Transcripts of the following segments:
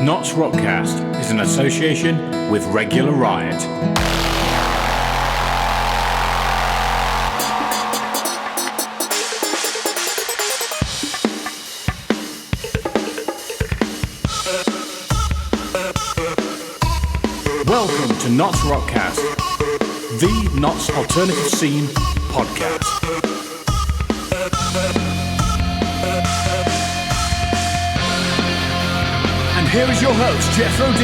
NottsRockCast is an association with Regular Riot. Welcome to NottsRockCast, the Notts Alternative Scene podcast. And here is your host, Jethro D,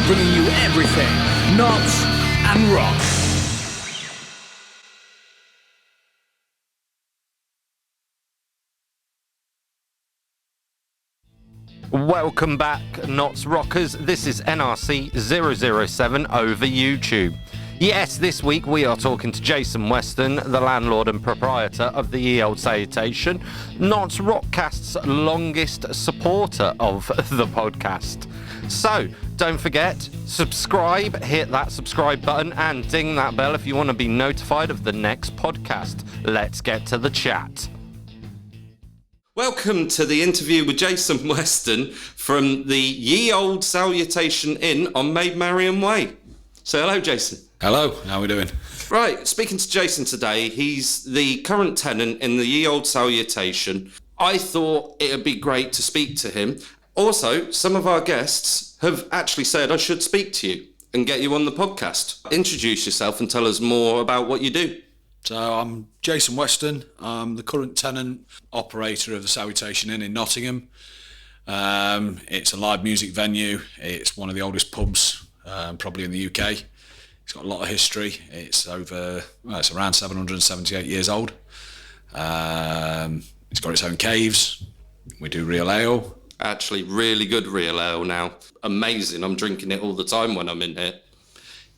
bringing you everything Notts and rock. Welcome back, Notts Rockers. This is NRC-007 over YouTube. Yes, this week we are talking to Jason Weston, the landlord and proprietor of the Olde Salutation, NottsRockCast's longest supporter of the podcast. So, don't forget, subscribe, hit that subscribe button and ding that bell if you want to be notified of the next podcast. Let's get to the chat. Welcome to the interview with Jason Weston from the Ye Olde Salutation Inn on Maid Marian Way. So hello, Jason. Hello, how are we doing? Right, speaking to Jason today, he's the current tenant in the Ye Olde Salutation. I thought it would be great to speak to him. Also, some of our guests have actually said I should speak to you and get you on the podcast. Introduce yourself and tell us more about what you do. So I'm Jason Weston. I'm the current tenant operator of the Salutation Inn in Nottingham. It's a live music venue. It's one of the oldest pubs probably in the UK. It's got a lot of history. It's it's around 778 years old. It's got its own caves. We do real ale. Actually, really good real ale now. Amazing. I'm drinking it all the time when I'm in here.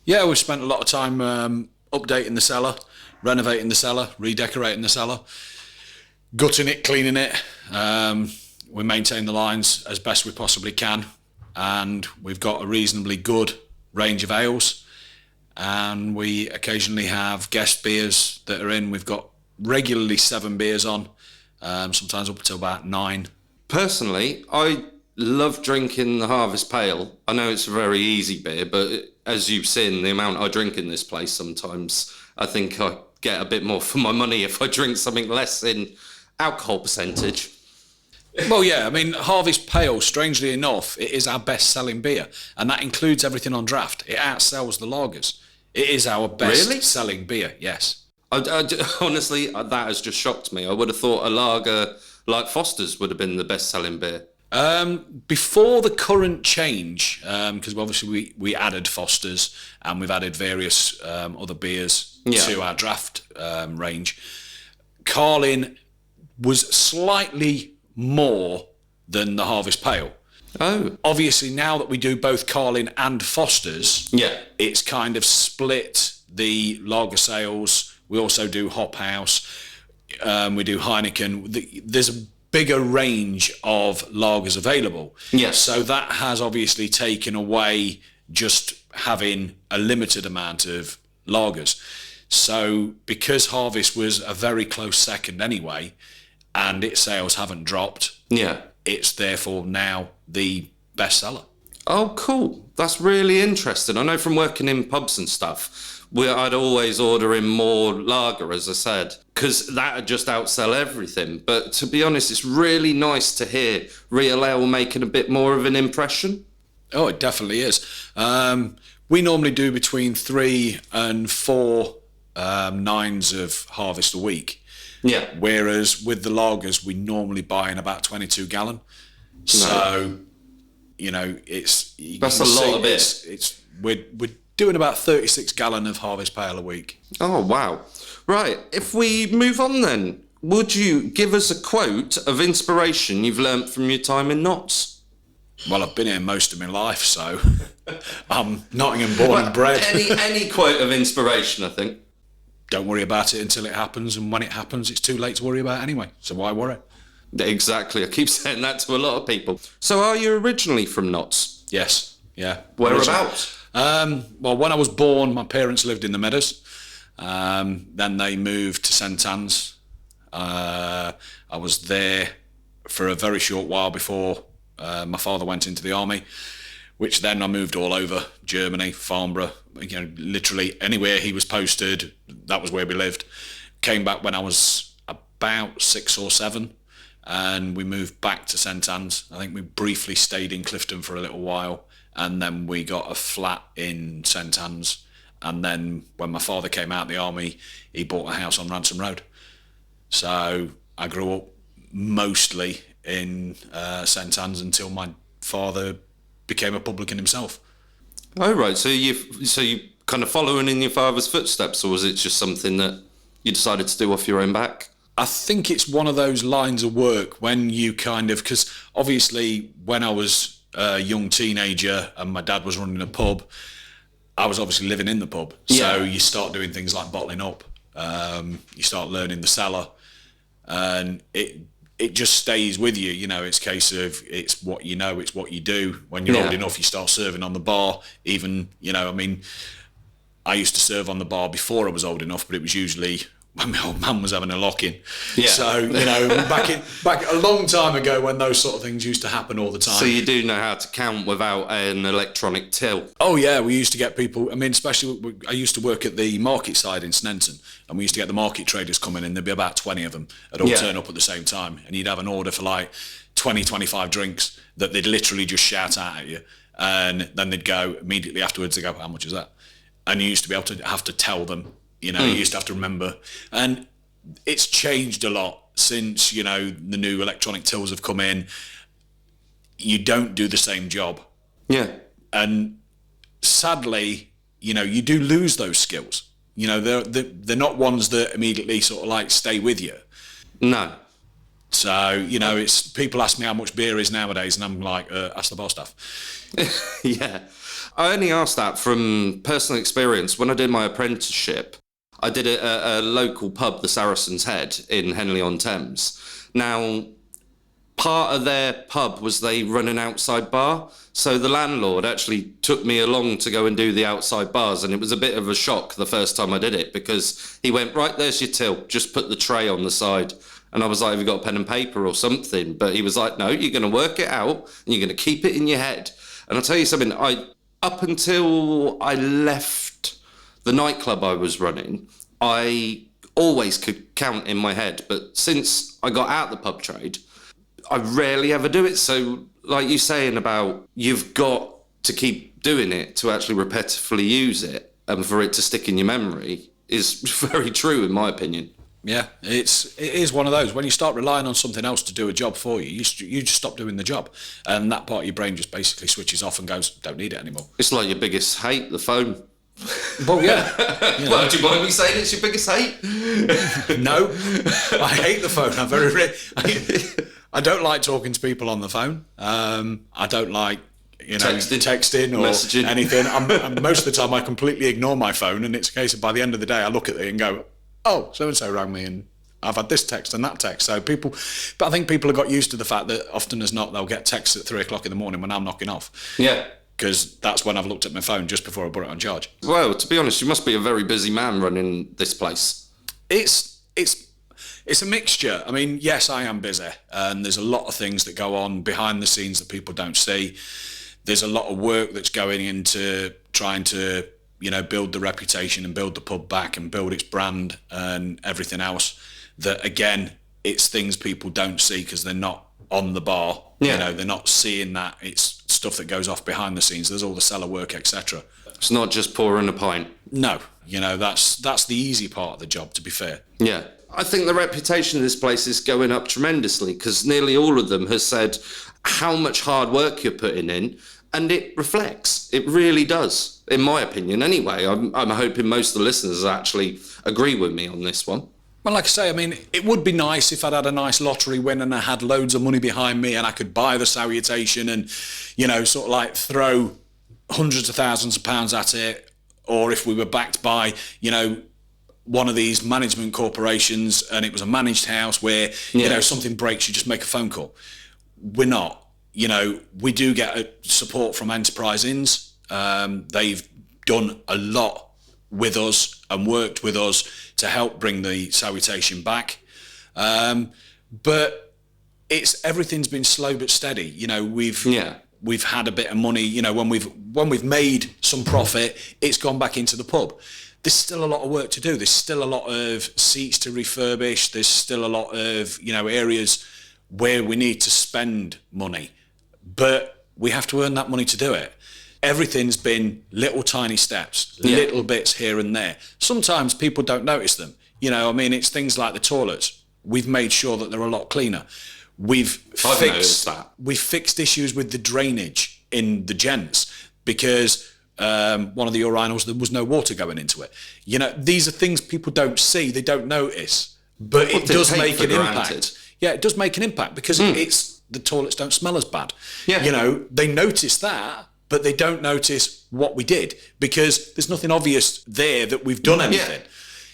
Yeah, we've spent a lot of time updating the cellar, renovating the cellar, redecorating the cellar, gutting it, cleaning it. We maintain the lines as best we possibly can, and we've got a reasonably good range of ales, and we occasionally have guest beers that are in. We've got regularly 7 beers on, sometimes up to about 9. Personally, I love drinking the Harvest Pale. I know it's a very easy beer, but as you've seen, the amount I drink in this place sometimes, I think I get a bit more for my money if I drink something less in alcohol percentage. Well, yeah, I mean, Harvest Pale, strangely enough, it is our best-selling beer, and that includes everything on draft. It outsells the lagers. It is our best-selling beer, yes. Honestly, that has just shocked me. I would have thought a lager like Foster's would have been the best-selling beer. Before the current change, because obviously we added Foster's and we've added various other beers to our draft range, Carlin was slightly more than the Harvest Pale. Oh. Obviously, now that we do both Carlin and Foster's, it's kind of split the lager sales. We also do Hop House. We do Heineken. There's a bigger range of lagers available. Yes. So that has obviously taken away just having a limited amount of lagers. So because Harvest was a very close second anyway, and its sales haven't dropped, it's therefore now the bestseller. Oh, cool. That's really interesting. I know from working in pubs and stuff, I'd always order in more lager, as I said, because that would just outsell everything. But to be honest, it's really nice to hear real ale making a bit more of an impression. Oh, it definitely is. We normally do between 3 and 4 nines of Harvest a week. Yeah. Whereas with the lagers, we normally buy in about 22 gallon. So, you know, that's a lot of beer. We're doing about 36 gallon of Harvest Pale a week. Oh, wow. Right. If we move on then, would you give us a quote of inspiration you've learnt from your time in Notts? Well, I've been here most of my life, so I'm Nottingham born and bred. Any quote of inspiration, I think. Don't worry about it until it happens, and when it happens, it's too late to worry about anyway, so why worry? Exactly, I keep saying that to a lot of people. So are you originally from Notts? Yes, yeah. Whereabouts? Well, when I was born, my parents lived in the Meadows. Then they moved to St Anne's. I was there for a very short while before My father went into the army, which then I moved all over Germany, Farnborough, literally anywhere he was posted, that was where we lived. Came back when I was about 6 or 7, and we moved back to St Anne's. I think we briefly stayed in Clifton for a little while, and then we got a flat in St Anne's. And then when my father came out of the army, he bought a house on Ransom Road. So I grew up mostly in St Anne's until my father became a publican himself. Oh, right. So you kind of following in your father's footsteps, or was it just something that you decided to do off your own back? I think it's one of those lines of work when you because obviously when I was a young teenager and my dad was running a pub, I was obviously living in the pub. So you start doing things like bottling up. You start learning the cellar, and it just stays with you. It's a case of it's what you know, it's what you do. When you're old enough, you start serving on the bar. Even, I used to serve on the bar before I was old enough, but it was usually when my old man was having a lock-in. Yeah. So, back a long time ago when those sort of things used to happen all the time. So you do know how to count without an electronic till? Oh, yeah. We used to get people, especially, I used to work at the market side in Sneinton, and we used to get the market traders coming in. There'd be about 20 of them. They'd all turn up at the same time, and you'd have an order for like 20, 25 drinks that they'd literally just shout out at you. And then they'd go, immediately afterwards, they go, how much is that? And you used to be able to have to tell them. You used to have to remember. And it's changed a lot since, the new electronic tills have come in. You don't do the same job. Yeah. And sadly, you do lose those skills. They're not ones that immediately sort of like stay with you. No. So, it's people ask me how much beer is nowadays, and I'm like, ask the bar staff. Yeah. I only asked that from personal experience. When I did my apprenticeship, I did it at a local pub, the Saracen's Head in Henley-on-Thames. Now, part of their pub was they run an outside bar. So the landlord actually took me along to go and do the outside bars. And it was a bit of a shock the first time I did it, because he went, right, there's your till. Just put the tray on the side. And I was like, have you got a pen and paper or something? But he was like, no, you're going to work it out and you're going to keep it in your head. And I'll tell you something, up until I left the nightclub I was running, I always could count in my head. But since I got out the pub trade, I rarely ever do it. So like you saying about you've got to keep doing it to actually repetitively use it and for it to stick in your memory is very true in my opinion. Yeah, it is one of those. When you start relying on something else to do a job for you, you just stop doing the job. And that part of your brain just basically switches off and goes, don't need it anymore. It's like your biggest hate, the phone. Well, yeah. Well, do you mind me saying it's your biggest hate? No, I hate the phone. I don't like talking to people on the phone. I don't like texting or messaging. Anything. Most of the time I completely ignore my phone, and it's a case of by the end of the day I look at it and go, oh, so-and-so rang me and I've had this text and that text. So but I think people have got used to the fact that often as not they'll get texts at 3 o'clock in the morning when I'm knocking off. Yeah. Because that's when I've looked at my phone just before I put it on charge. Well, to be honest, you must be a very busy man running this place. It's a mixture. Yes, I am busy, and there's a lot of things that go on behind the scenes that people don't see. There's a lot of work that's going into trying to, build the reputation and build the pub back and build its brand and everything else. That again, it's things people don't see because they're not on the bar. Yeah. They're not seeing that. It's stuff that goes off behind the scenes. There's all the cellar work, etc. It's not just pouring a pint. No, that's the easy part of the job, to be fair. Yeah. I think the reputation of this place is going up tremendously because nearly all of them has said how much hard work you're putting in, and it reflects. It really does, in my opinion anyway. I'm hoping most of the listeners actually agree with me on this one. Well, like I say, it would be nice if I'd had a nice lottery win and I had loads of money behind me and I could buy the Salutation and, sort of like throw hundreds of thousands of pounds at it. Or if we were backed by, one of these management corporations and it was a managed house where, something breaks, you just make a phone call. We're not. We do get support from Enterprise Inns. They've done a lot with us and worked with us to help bring the Salutation back. But everything's been slow but steady. You know, we've had a bit of money. You know, when we've made some profit, it's gone back into the pub. There's still a lot of work to do. There's still a lot of seats to refurbish. There's still a lot of, you know, areas where we need to spend money, but we have to earn that money to do it. Everything's been little tiny steps, little bits here and there. Sometimes people don't notice them. You know, I mean, it's things like the toilets. We've made sure that they're a lot cleaner. We've fixed issues with the drainage in the gents because one of the urinals, there was no water going into it. You know, these are things people don't see, they don't notice, but it does make an impact. Yeah, it does make an impact because the toilets don't smell as bad. Yeah. You know, they notice that, but they don't notice what we did because there's nothing obvious there that we've done anything. Yeah.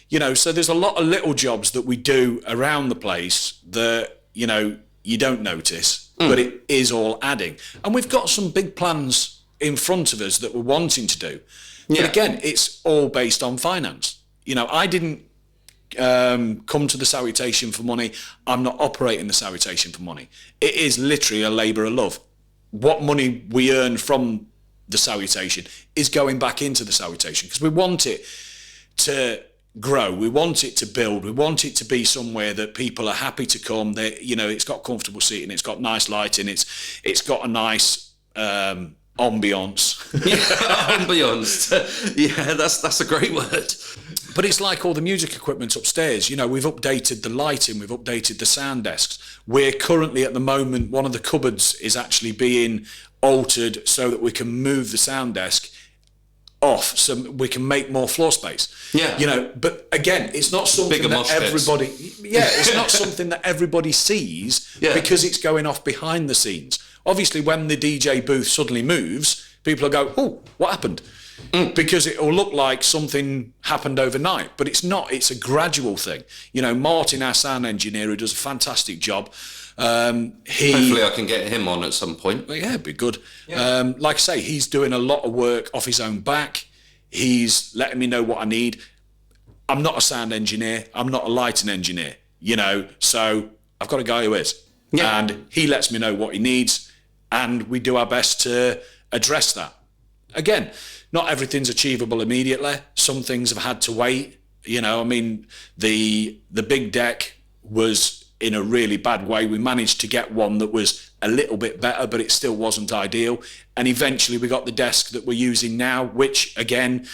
You know, so there's a lot of little jobs that we do around the place that, you know, you don't notice, but it is all adding. And we've got some big plans in front of us that we're wanting to do. Yeah. But again, it's all based on finance. You know, I didn't come to the Salutation for money. I'm not operating the Salutation for money. It is literally a labour of love. What money we earn from the Salutation is going back into the Salutation because we want it to grow, we want it to build, we want it to be somewhere that people are happy to come. They, you know, it's got comfortable seating, it's got nice lighting, it's got a nice ambience. Ambience. Yeah, that's a great word. But it's like all the music equipment upstairs. You know, we've updated the lighting, we've updated the sound desks. We're currently at the moment, one of the cupboards is actually being altered so that we can move the sound desk off so we can make more floor space. Yeah. You know, but again, it's not something that everybody it's not something that everybody sees because it's going off behind the scenes. Obviously when the DJ booth suddenly moves, people will go, "Oh, what happened?" Because it will look like something happened overnight, but it's not. It's a gradual thing. You know, Martin, our sound engineer, who does a fantastic job. Hopefully I can get him on at some point. Well, yeah, it'd be good. Yeah. Like I say, he's doing a lot of work off his own back. He's letting me know what I need. I'm not a sound engineer. I'm not a lighting engineer, you know, so I've got a guy who is. Yeah. And he lets me know what he needs, and we do our best to address that. Again, not everything's achievable immediately. Some things have had to wait. You know, I mean, the big deck was in a really bad way. We managed to get one that was a little bit better, but it still wasn't ideal. And eventually we got the desk that we're using now, which again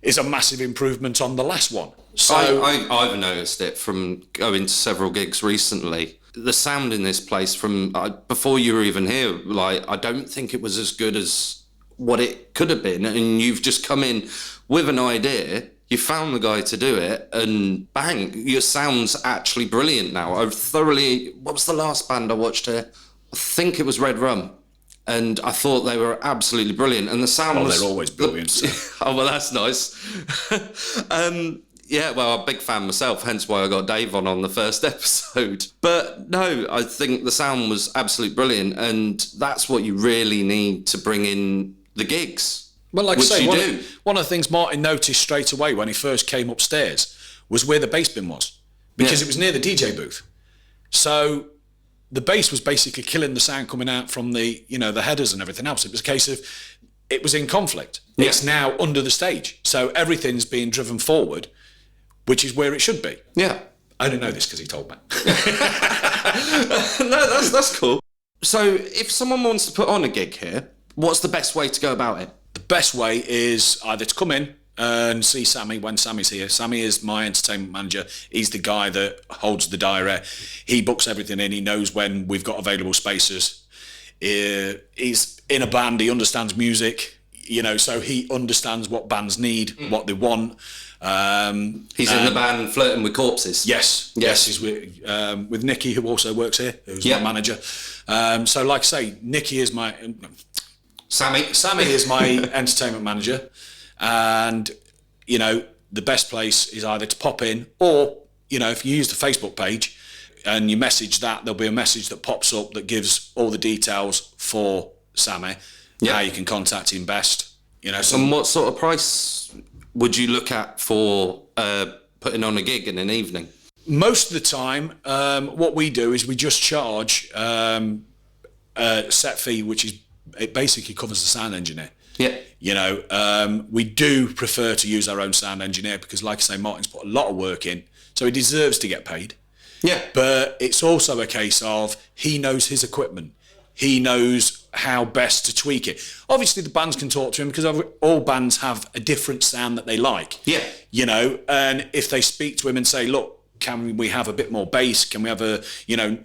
is a massive improvement on the last one. So I've noticed it from going to several gigs recently. The sound in this place from before you were even here, like, I don't think it was as good as what it could have been. And you've just come in with an idea, you found the guy to do it, and bang, your sound's actually brilliant now. What was the last band I watched here? I think it was Red Rum. And I thought they were absolutely brilliant. And the sound was... they're always brilliant. Oh, well, that's nice. Yeah, well, I'm a big fan myself, hence why I got Dave on the first episode. But no, I think the sound was absolutely brilliant, and that's what you really need to bring in the gigs. Well, like I say, one of the things Martin noticed straight away when he first came upstairs was where the bass bin was, because it was near the DJ booth. So the bass was basically killing the sound coming out from the, you know, the headers and everything else. It was a case of, it was in conflict. Yeah. It's now under the stage. So everything's being driven forward, which is where it should be. Yeah. I don't know this because he told me. No, that's cool. So if someone wants to put on a gig here, what's the best way to go about it? The best way is either to come in and see Sammy when Sammy's here. Sammy is my entertainment manager. He's the guy that holds the diary. He books everything in. He knows when we've got available spaces. He's in a band. He understands music, you know, so he understands what bands need, what they want. He's in the band Flirting with Corpses. Yes. He's with Nicky, who also works here, who's my manager. So like I say, Nicky is my... Sammy is my entertainment manager, and you know, the best place is either to pop in, or you know, if you use the Facebook page and you message that, there'll be a message that pops up that gives all the details for Sammy, how you can contact him best. You know, and what sort of price would you look at for putting on a gig in an evening? Most of the time, what we do is we just charge a set fee, which is it basically covers the sound engineer. Yeah. You know, we do prefer to use our own sound engineer because, like I say, Martin's put a lot of work in, so he deserves to get paid. Yeah. But it's also a case of he knows his equipment. He knows how best to tweak it. Obviously, the bands can talk to him because all bands have a different sound that they like. Yeah. You know, and if they speak to him and say, look, can we have a bit more bass? Can we have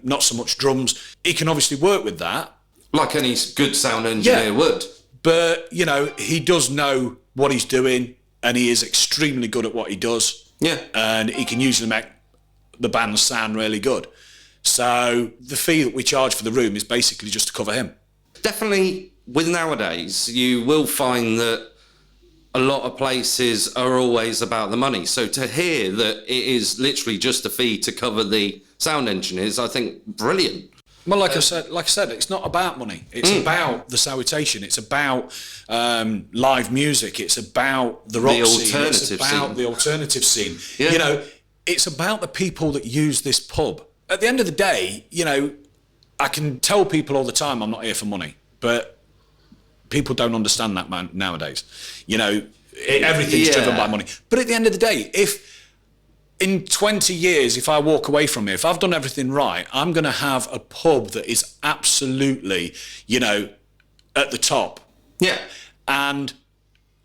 not so much drums? He can obviously work with that. Like any good sound engineer would. But, you know, he does know what he's doing and he is extremely good at what he does. Yeah. And he can usually make the band sound really good. So the fee that we charge for the room is basically just to cover him. Definitely with nowadays, you will find that a lot of places are always about the money. So to hear that it is literally just a fee to cover the sound engineers, I think brilliant. Well, like I said, it's not about money. It's about the salutation. It's about live music. It's about the rock scene. It's about the alternative scene. Yeah. You know, it's about the people that use this pub. At the end of the day, you know, I can tell people all the time I'm not here for money, but people don't understand that, man, nowadays. You know, everything's driven by money. But at the end of the day, if in 20 years, if I walk away from here, if I've done everything right, I'm going to have a pub that is absolutely, you know, at the top. Yeah. And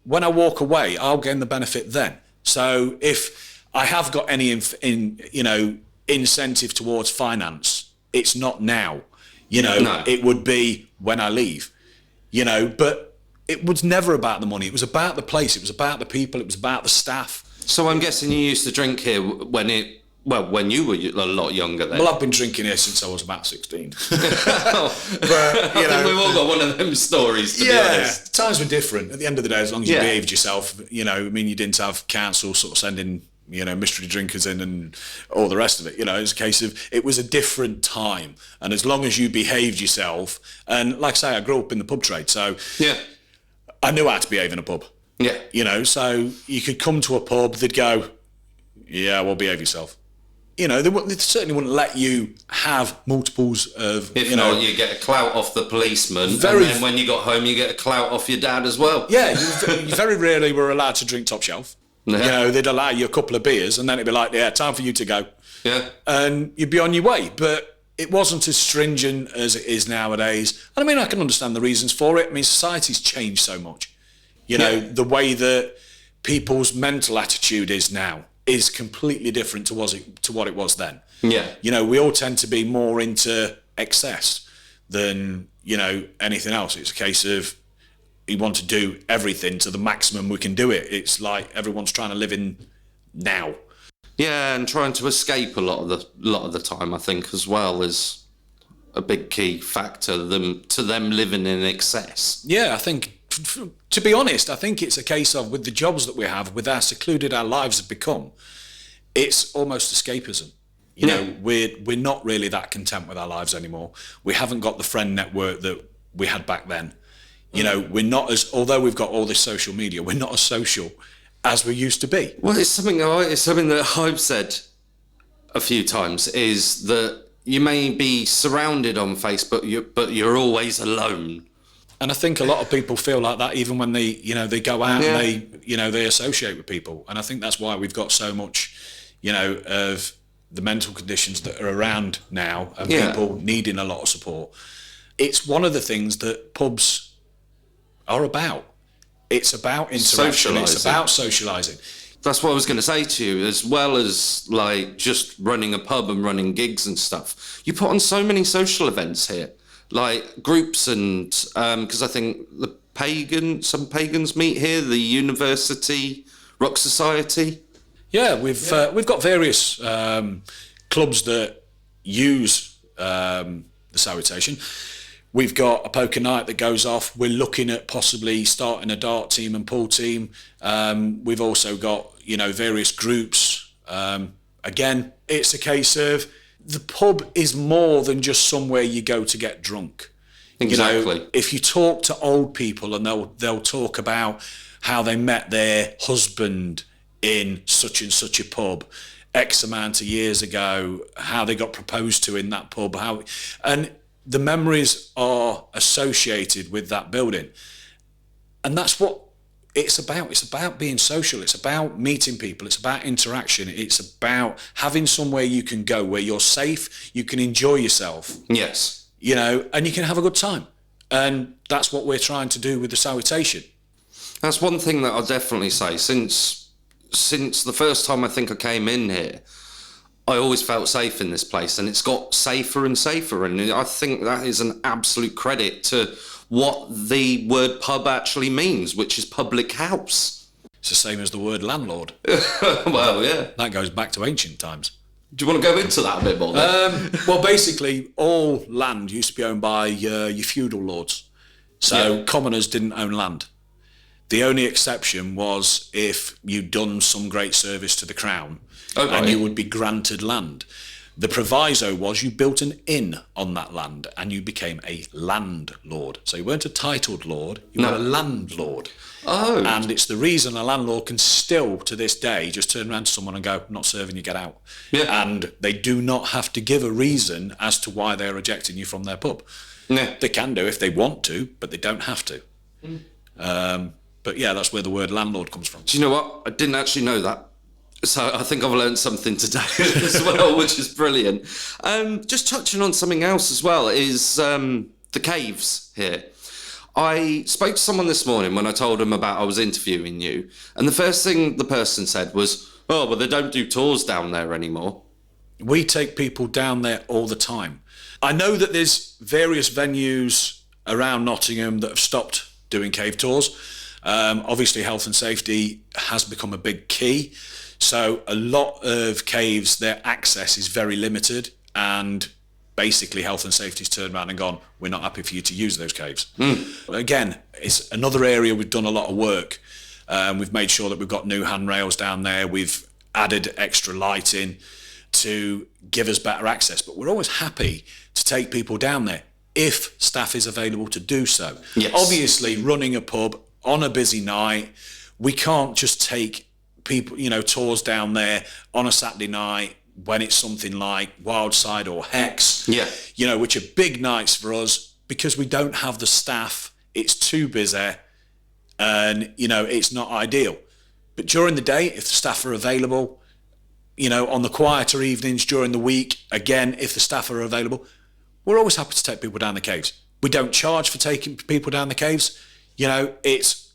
when I walk away, I'll gain the benefit then. So if I have got any, incentive towards finance, it's not now. You know, No. It would be when I leave. You know, but it was never about the money. It was about the place. It was about the people. It was about the staff. So I'm guessing you used to drink here when you were a lot younger then. Well, I've been drinking here since I was about 16. But, I think we've all got one of them stories, to be honest. Times were different. At the end of the day, as long as you Yeah. behaved yourself, you know, I mean, you didn't have council sort of sending, you know, mystery drinkers in and all the rest of it. You know, it's a case of, it was a different time. And as long as you behaved yourself, and like I say, I grew up in the pub trade, so Yeah. I knew how to behave in a pub. Yeah. You know, so you could come to a pub, they'd go, yeah, well, behave yourself. You know, they certainly wouldn't let you have multiples of, If you know. not, you get a clout off the policeman, and Very- then when you got home, you get a clout off your dad as well. Yeah, you very rarely were allowed to drink top shelf. Yeah. You know, they'd allow you a couple of beers and then it'd be like, yeah, time for you to go. Yeah. And you'd be on your way. But it wasn't as stringent as it is nowadays. And I mean, I can understand the reasons for it. I mean, society's changed so much. You know, Yeah. the way that people's mental attitude is now is completely different to what it was then. Yeah. You know, we all tend to be more into excess than, you know, anything else. It's a case of we want to do everything to the maximum we can do it. It's like everyone's trying to live in now. Yeah, and trying to escape a lot of the time, I think, as well, is a big key factor to them living in excess. Yeah, I think, to be honest, I think it's a case of, with the jobs that we have, with how secluded our lives have become, it's almost escapism. You know, we're not really that content with our lives anymore. We haven't got the friend network that we had back then. You know, we're not as, although we've got all this social media, we're not as social as we used to be. Well, it's something that I've said a few times, is that you may be surrounded on Facebook, but you're always alone. And I think a lot of people feel like that even when they go out and they associate with people. And I think that's why we've got so much, you know, of the mental conditions that are around now and people needing a lot of support. It's one of the things that pubs are about. It's about interaction. It's about socialising. That's what I was going to say to you, as well as like just running a pub and running gigs and stuff. You put on so many social events here, like groups and because I think some pagans meet here, the University Rock Society. Yeah, we've got various clubs that use the salutation. We've got a poker night that goes off. We're looking at possibly starting a dart team and pool team. We've also got, you know, various groups. Again, it's a case of the pub is more than just somewhere you go to get drunk. Exactly. You know, if you talk to old people and they'll talk about how they met their husband in such and such a pub, X amount of years ago, how they got proposed to in that pub, and the memories are associated with that building. And that's what it's about. It's about being social. It's about meeting people. It's about interaction. It's about having somewhere you can go where you're safe, you can enjoy yourself. Yes. You know, and you can have a good time. And that's what we're trying to do with the Salutation. That's one thing that I'll definitely say. Since the first time I think I came in here, I always felt safe in this place, and it's got safer and safer. And I think that is an absolute credit to what the word pub actually means, which is public house. It's the same as the word landlord. Well, yeah. That goes back to ancient times. Do you want to go into that a bit more then? Well, basically, all land used to be owned by your feudal lords. So commoners didn't own land. The only exception was if you'd done some great service to the crown, and you would be granted land. The proviso was you built an inn on that land and you became a landlord. So you weren't a titled lord, you were a landlord. Oh. And it's the reason a landlord can still, to this day, just turn around to someone and go, not serving you, get out. Yeah. And they do not have to give a reason as to why they're rejecting you from their pub. Yeah. They can do if they want to, but they don't have to. But yeah, that's where the word landlord comes from. Do you know what? I didn't actually know that. So I think I've learned something today as well, which is brilliant. Just touching on something else as well is the caves here. I spoke to someone this morning when I told them about I was interviewing you, and the first thing the person said was, oh, well, they don't do tours down there anymore. We take people down there all the time. I know that there's various venues around Nottingham that have stopped doing cave tours. Obviously, health and safety has become a big key. So a lot of caves, their access is very limited, and basically health and safety's turned around and gone, we're not happy for you to use those caves. Again, it's another area we've done a lot of work. We've made sure that we've got new handrails down there. We've added extra lighting to give us better access, but we're always happy to take people down there if staff is available to do so. Yes. Obviously, running a pub on a busy night, we can't just take people, tours down there on a Saturday night when it's something like Wildside or Hex, which are big nights for us because we don't have the staff. It's too busy and, it's not ideal. But during the day, if the staff are available, on the quieter evenings during the week, again, if the staff are available, we're always happy to take people down the caves. We don't charge for taking people down the caves. It's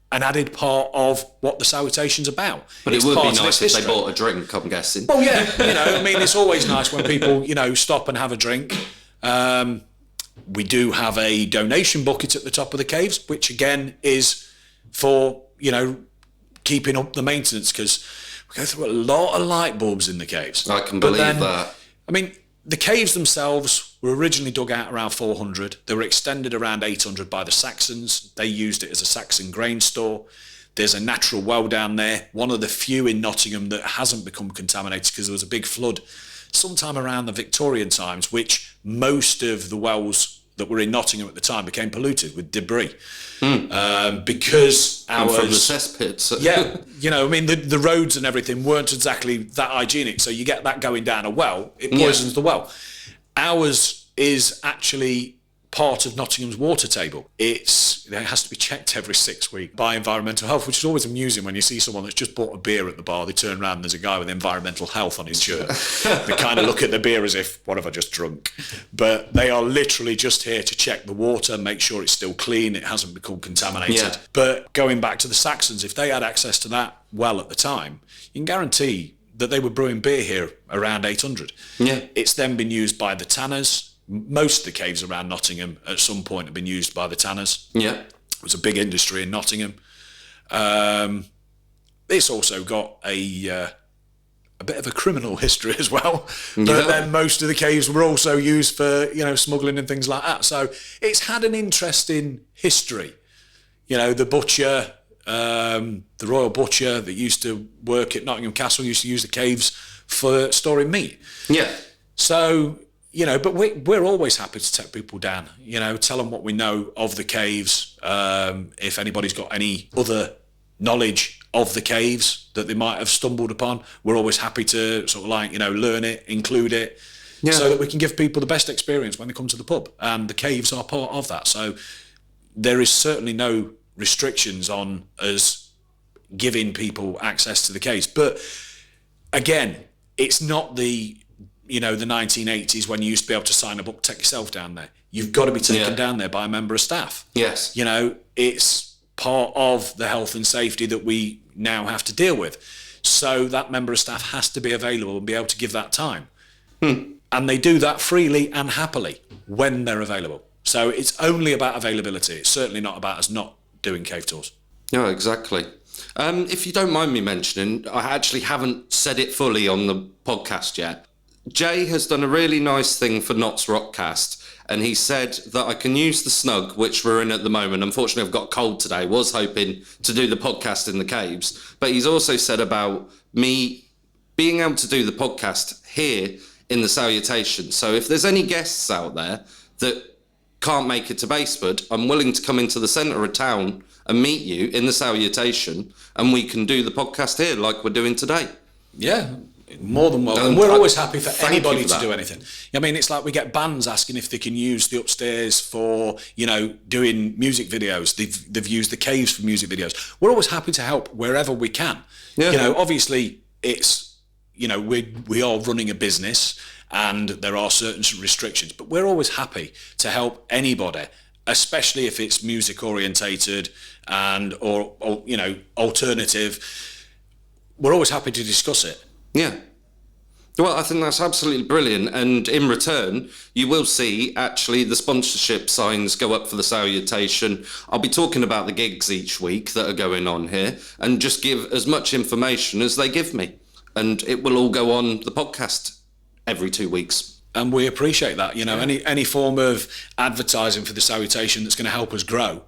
an added part of what the Salutation's about. But it's it would be part of nice its if they history. bought a drink, I'm guessing. Well, yeah, it's always nice when people, stop and have a drink. We do have a donation bucket at the top of the caves, which again is for, keeping up the maintenance, because we go through a lot of light bulbs in the caves. I can believe that. I mean, the caves themselves were originally dug out around 400. They were extended around 800 by the Saxons. They used it as a Saxon grain store. There's a natural well down there, one of the few in Nottingham that hasn't become contaminated because there was a big flood sometime around the Victorian times, which most of the wells that were in Nottingham at the time became polluted with debris. Because and from the cesspits. the roads and everything weren't exactly that hygienic. So you get that going down a well, it poisons the well. Ours is actually part of Nottingham's water table. It has to be checked every 6 weeks by environmental health, which is always amusing when you see someone that's just bought a beer at the bar. They turn around and there's a guy with environmental health on his shirt. They kind of look at the beer as if, what have I just drunk? But they are literally just here to check the water, make sure it's still clean, it hasn't become contaminated. Yeah. But going back to the Saxons, if they had access to that well at the time, you can guarantee that they were brewing beer here around 800. Yeah. It's then been used by the tanners. Most of the caves around Nottingham at some point have been used by the tanners. Yeah. It was a big industry in Nottingham. It's also got a bit of a criminal history as well. But then most of the caves were also used for, smuggling and things like that. So it's had an interesting history. The butcher, the royal butcher that used to work at Nottingham Castle used to use the caves for storing meat. Yeah. So, but we're always happy to take people down, tell them what we know of the caves. If anybody's got any other knowledge of the caves that they might have stumbled upon. We're always happy to sort of like, learn it, include it, so that we can give people the best experience when they come to the pub. And the caves are part of that. So there is certainly no restrictions on us giving people access to the caves. But again, it's not the 1980s when you used to be able to sign a book, take yourself down there. You've got to be taken down there by a member of staff. Yes. It's part of the health and safety that we now have to deal with. So that member of staff has to be available and be able to give that time. And they do that freely and happily when they're available. So it's only about availability. It's certainly not about us not doing cave tours. Yeah, exactly. If you don't mind me mentioning, I actually haven't said it fully on the podcast yet. Jay has done a really nice thing for NottsRockCast, and he said that I can use the snug, which we're in at the moment. Unfortunately, I've got a cold today. Was hoping to do the podcast in the caves. But he's also said about me being able to do the podcast here in the Salutation. So if there's any guests out there that can't make it to Baseford, I'm willing to come into the centre of town and meet you in the Salutation, and we can do the podcast here like we're doing today. Yeah, more than welcome. We're always happy for anybody to do anything. I mean, it's like we get bands asking if they can use the upstairs for, doing music videos. They've used the caves for music videos. We're always happy to help wherever we can. Yeah. Obviously it's, we are running a business and there are certain restrictions, but we're always happy to help anybody, especially if it's music orientated and or alternative. We're always happy to discuss it. Yeah. Well, I think that's absolutely brilliant. And in return, you will see actually the sponsorship signs go up for the Salutation. I'll be talking about the gigs each week that are going on here and just give as much information as they give me. And it will all go on the podcast every 2 weeks. And we appreciate that. Any form of advertising for the Salutation that's going to help us grow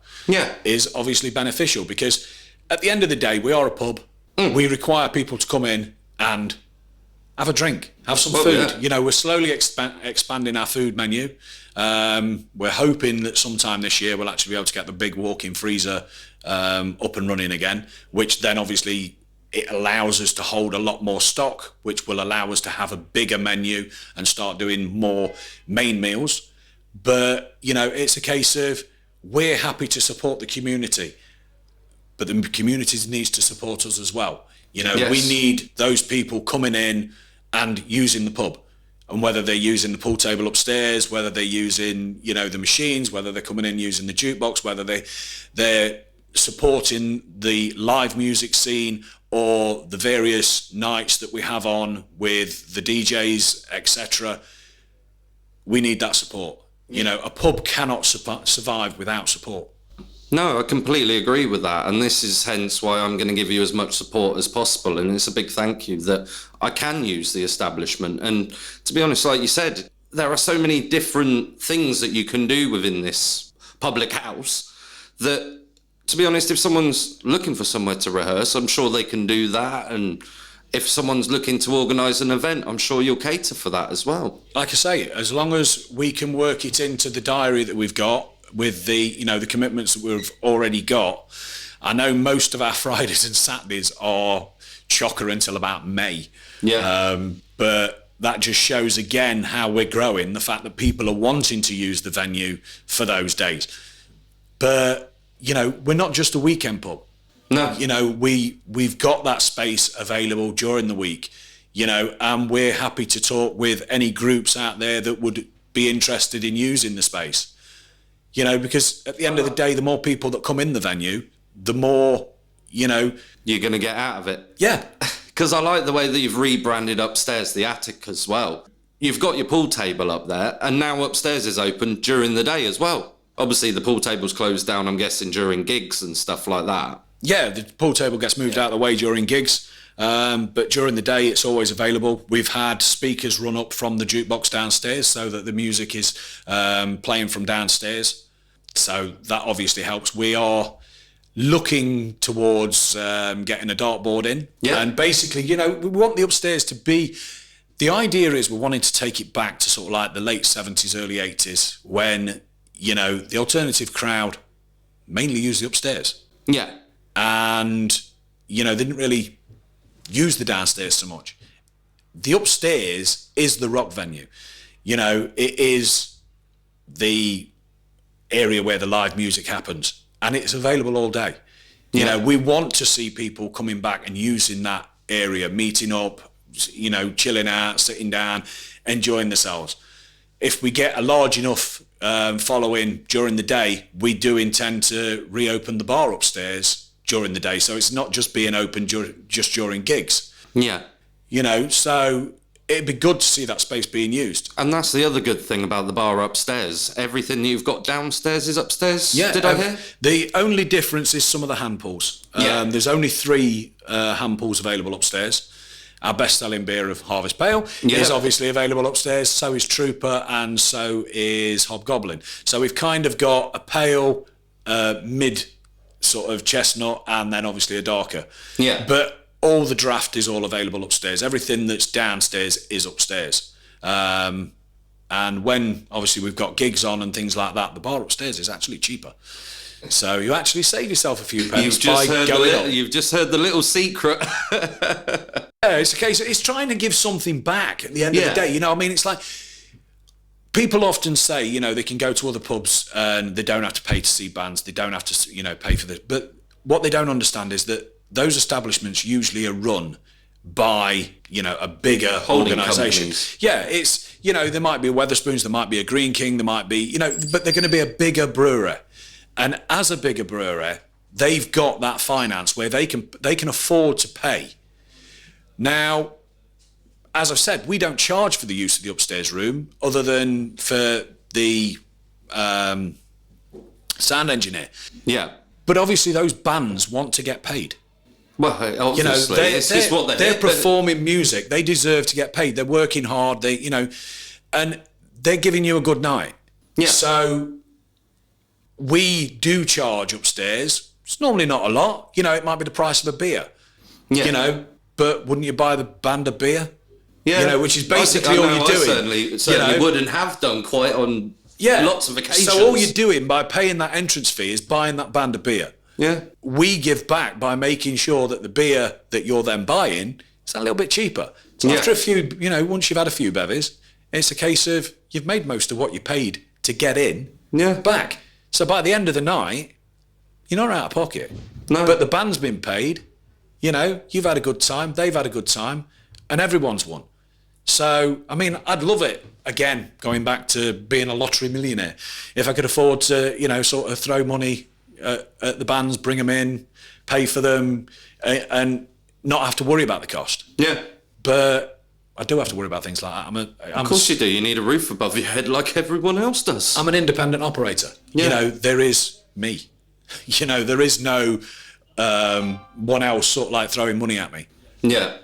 is obviously beneficial, because at the end of the day, we are a pub. We require people to come in and have a drink, have some food. Yeah. We're slowly expanding our food menu. We're hoping that sometime this year we'll actually be able to get the big walk-in freezer up and running again, which then obviously it allows us to hold a lot more stock, which will allow us to have a bigger menu and start doing more main meals. But, it's a case of we're happy to support the community, but the community needs to support us as well. Yes. We need those people coming in and using the pub, and whether they're using the pool table upstairs, whether they're using, the machines, whether they're coming in using the jukebox, whether they're supporting the live music scene or the various nights that we have on with the DJs, etc. We need that support. A pub cannot survive without support. No, I completely agree with that. And this is hence why I'm going to give you as much support as possible. And it's a big thank you that I can use the establishment. And to be honest, like you said, there are so many different things that you can do within this public house that, to be honest, if someone's looking for somewhere to rehearse, I'm sure they can do that. And if someone's looking to organise an event, I'm sure you'll cater for that as well. Like I say, as long as we can work it into the diary that we've got, with the the commitments that we've already got. I know most of our Fridays and Saturdays are chocker until about May. But that just shows again how we're growing, the fact that people are wanting to use the venue for those days. But we're not just a weekend pub. No. We've got that space available during the week, and we're happy to talk with any groups out there that would be interested in using the space. Because at the end of the day, the more people that come in the venue, the more, you're going to get out of it. Yeah. Because I like the way that you've rebranded upstairs the attic as well. You've got your pool table up there, and now upstairs is open during the day as well. Obviously, the pool table's closed down, I'm guessing, during gigs and stuff like that. Yeah, the pool table gets moved out of the way during gigs. But during the day, it's always available. We've had speakers run up from the jukebox downstairs so that the music is playing from downstairs. So that obviously helps. We are looking towards getting a dartboard in. Yeah. And basically, we want the upstairs to be... The idea is we're wanting to take it back to sort of like the late 70s, early 80s, when, the alternative crowd mainly use the upstairs. Yeah. And... they didn't really use the downstairs so much. The upstairs is the rock venue. It is the area where the live music happens, and it's available all day. We want to see people coming back and using that area, meeting up, chilling out, sitting down, enjoying themselves. If we get a large enough following during the day, we do intend to reopen the bar upstairs during the day, so it's not just being open just during gigs. Yeah. So it'd be good to see that space being used. And that's the other good thing about the bar upstairs. Everything you've got downstairs is upstairs, Yeah, did I hear? The only difference is some of the hand pulls. There's only 3 hand pulls available upstairs. Our best-selling beer of Harvest Pale is obviously available upstairs, so is Trooper, and so is Hobgoblin. So we've kind of got a pale, mid sort of chestnut, and then obviously a darker. Yeah. But all the draft is all available upstairs. Everything that's downstairs is upstairs. And when obviously we've got gigs on and things like that, the bar upstairs is actually cheaper. So you actually save yourself a few pence by going on. You've just heard the little secret. Yeah, it's a case. It's trying to give something back at the end of the day. It's like people often say, they can go to other pubs and they don't have to pay to see bands. They don't have to, pay for this. But what they don't understand is that those establishments usually are run by, a bigger organisation. Yeah, it's, there might be a Wetherspoons, there might be a Green King, there might be, but they're going to be a bigger brewery. And as a bigger brewery, they've got that finance where they can afford to pay. Now, as I've said, we don't charge for the use of the upstairs room other than for the sound engineer. Yeah. But obviously those bands want to get paid. Well, obviously, it's what they're performing music. They deserve to get paid. They're working hard. And they're giving you a good night. Yeah. So we do charge upstairs. It's normally not a lot. It might be the price of a beer. Yeah. But wouldn't you buy the band a beer? Yeah. Which is basically all you're doing. I certainly would and have done quite on lots of occasions. So all you're doing by paying that entrance fee is buying that band a beer. Yeah. We give back by making sure that the beer that you're then buying is a little bit cheaper. So after a few, once you've had a few bevies, it's a case of you've made most of what you paid to get in back. So by the end of the night, you're not out of pocket. No. But the band's been paid, you've had a good time, they've had a good time, and everyone's won. So, I'd love it, again, going back to being a lottery millionaire, if I could afford to, sort of throw money at the bands, bring them in, pay for them, and not have to worry about the cost. Yeah. But I do have to worry about things like that. Of course you do. You need a roof above your head like everyone else does. I'm an independent operator. Yeah. There is me. There is no one else sort of like throwing money at me. Yeah.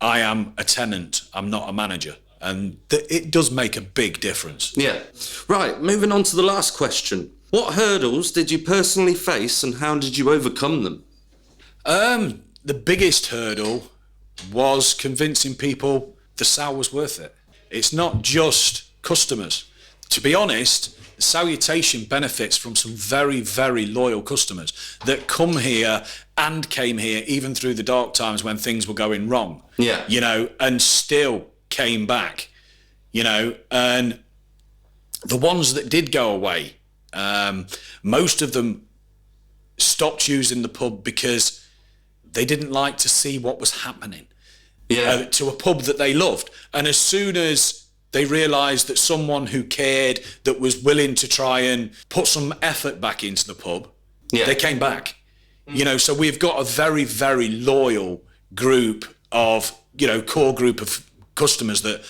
I am a tenant. I'm not a manager. And it does make a big difference. Yeah. Right, moving on to the last question. What hurdles did you personally face and how did you overcome them? The biggest hurdle was convincing people the sow was worth it. It's not just customers. To be honest, Salutation benefits from some very, very loyal customers that come here and came here even through the dark times when things were going wrong. Yeah. And still came back, and the ones that did go away, most of them stopped using the pub because they didn't like to see what was happening to a pub that they loved. And as soon as they realised that someone who cared, that was willing to try and put some effort back into the pub, they came back. So we've got a very, very loyal group of, core group of customers that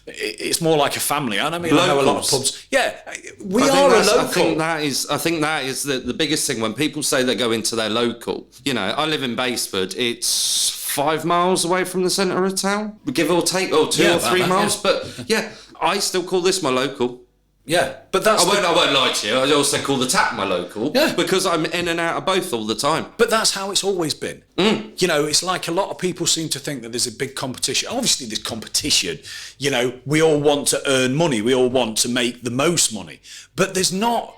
it's more like a family. I know a lot of pubs. Yeah, we are a local. I think that is the biggest thing when people say they go into their local. I live in Baseford. It's 5 miles away from the centre of town, give or take, or 2 or 3 miles. Yeah. But I still call this my local. Yeah, but that's... I won't lie to you. I also call the tap my local because I'm in and out of both all the time. But that's how it's always been. It's like a lot of people seem to think that there's a big competition. Obviously, there's competition. We all want to earn money. We all want to make the most money. But there's not...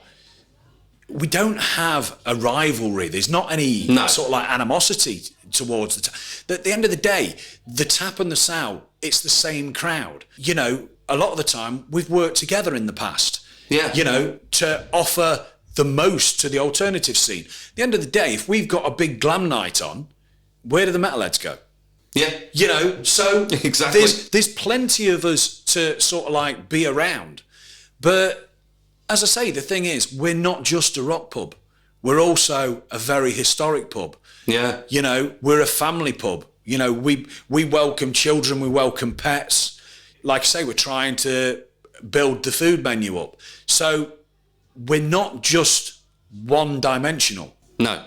We don't have a rivalry. There's not any sort of like animosity towards the tap. At the end of the day, the tap and the sow, it's the same crowd. You know, a lot of the time we've worked together in the past. Yeah. You know, to offer the most to the alternative scene. At the end of the day, if we've got a big glam night on, where do the metalheads go? Yeah. You know, so exactly. There's plenty of us to sort of like be around. But as I say, the thing is, we're not just a rock pub. We're also a very historic pub. Yeah. You know, we're a family pub. You know, we welcome children, we welcome pets. Like I say, we're trying to build the food menu up. So we're not just one-dimensional. No.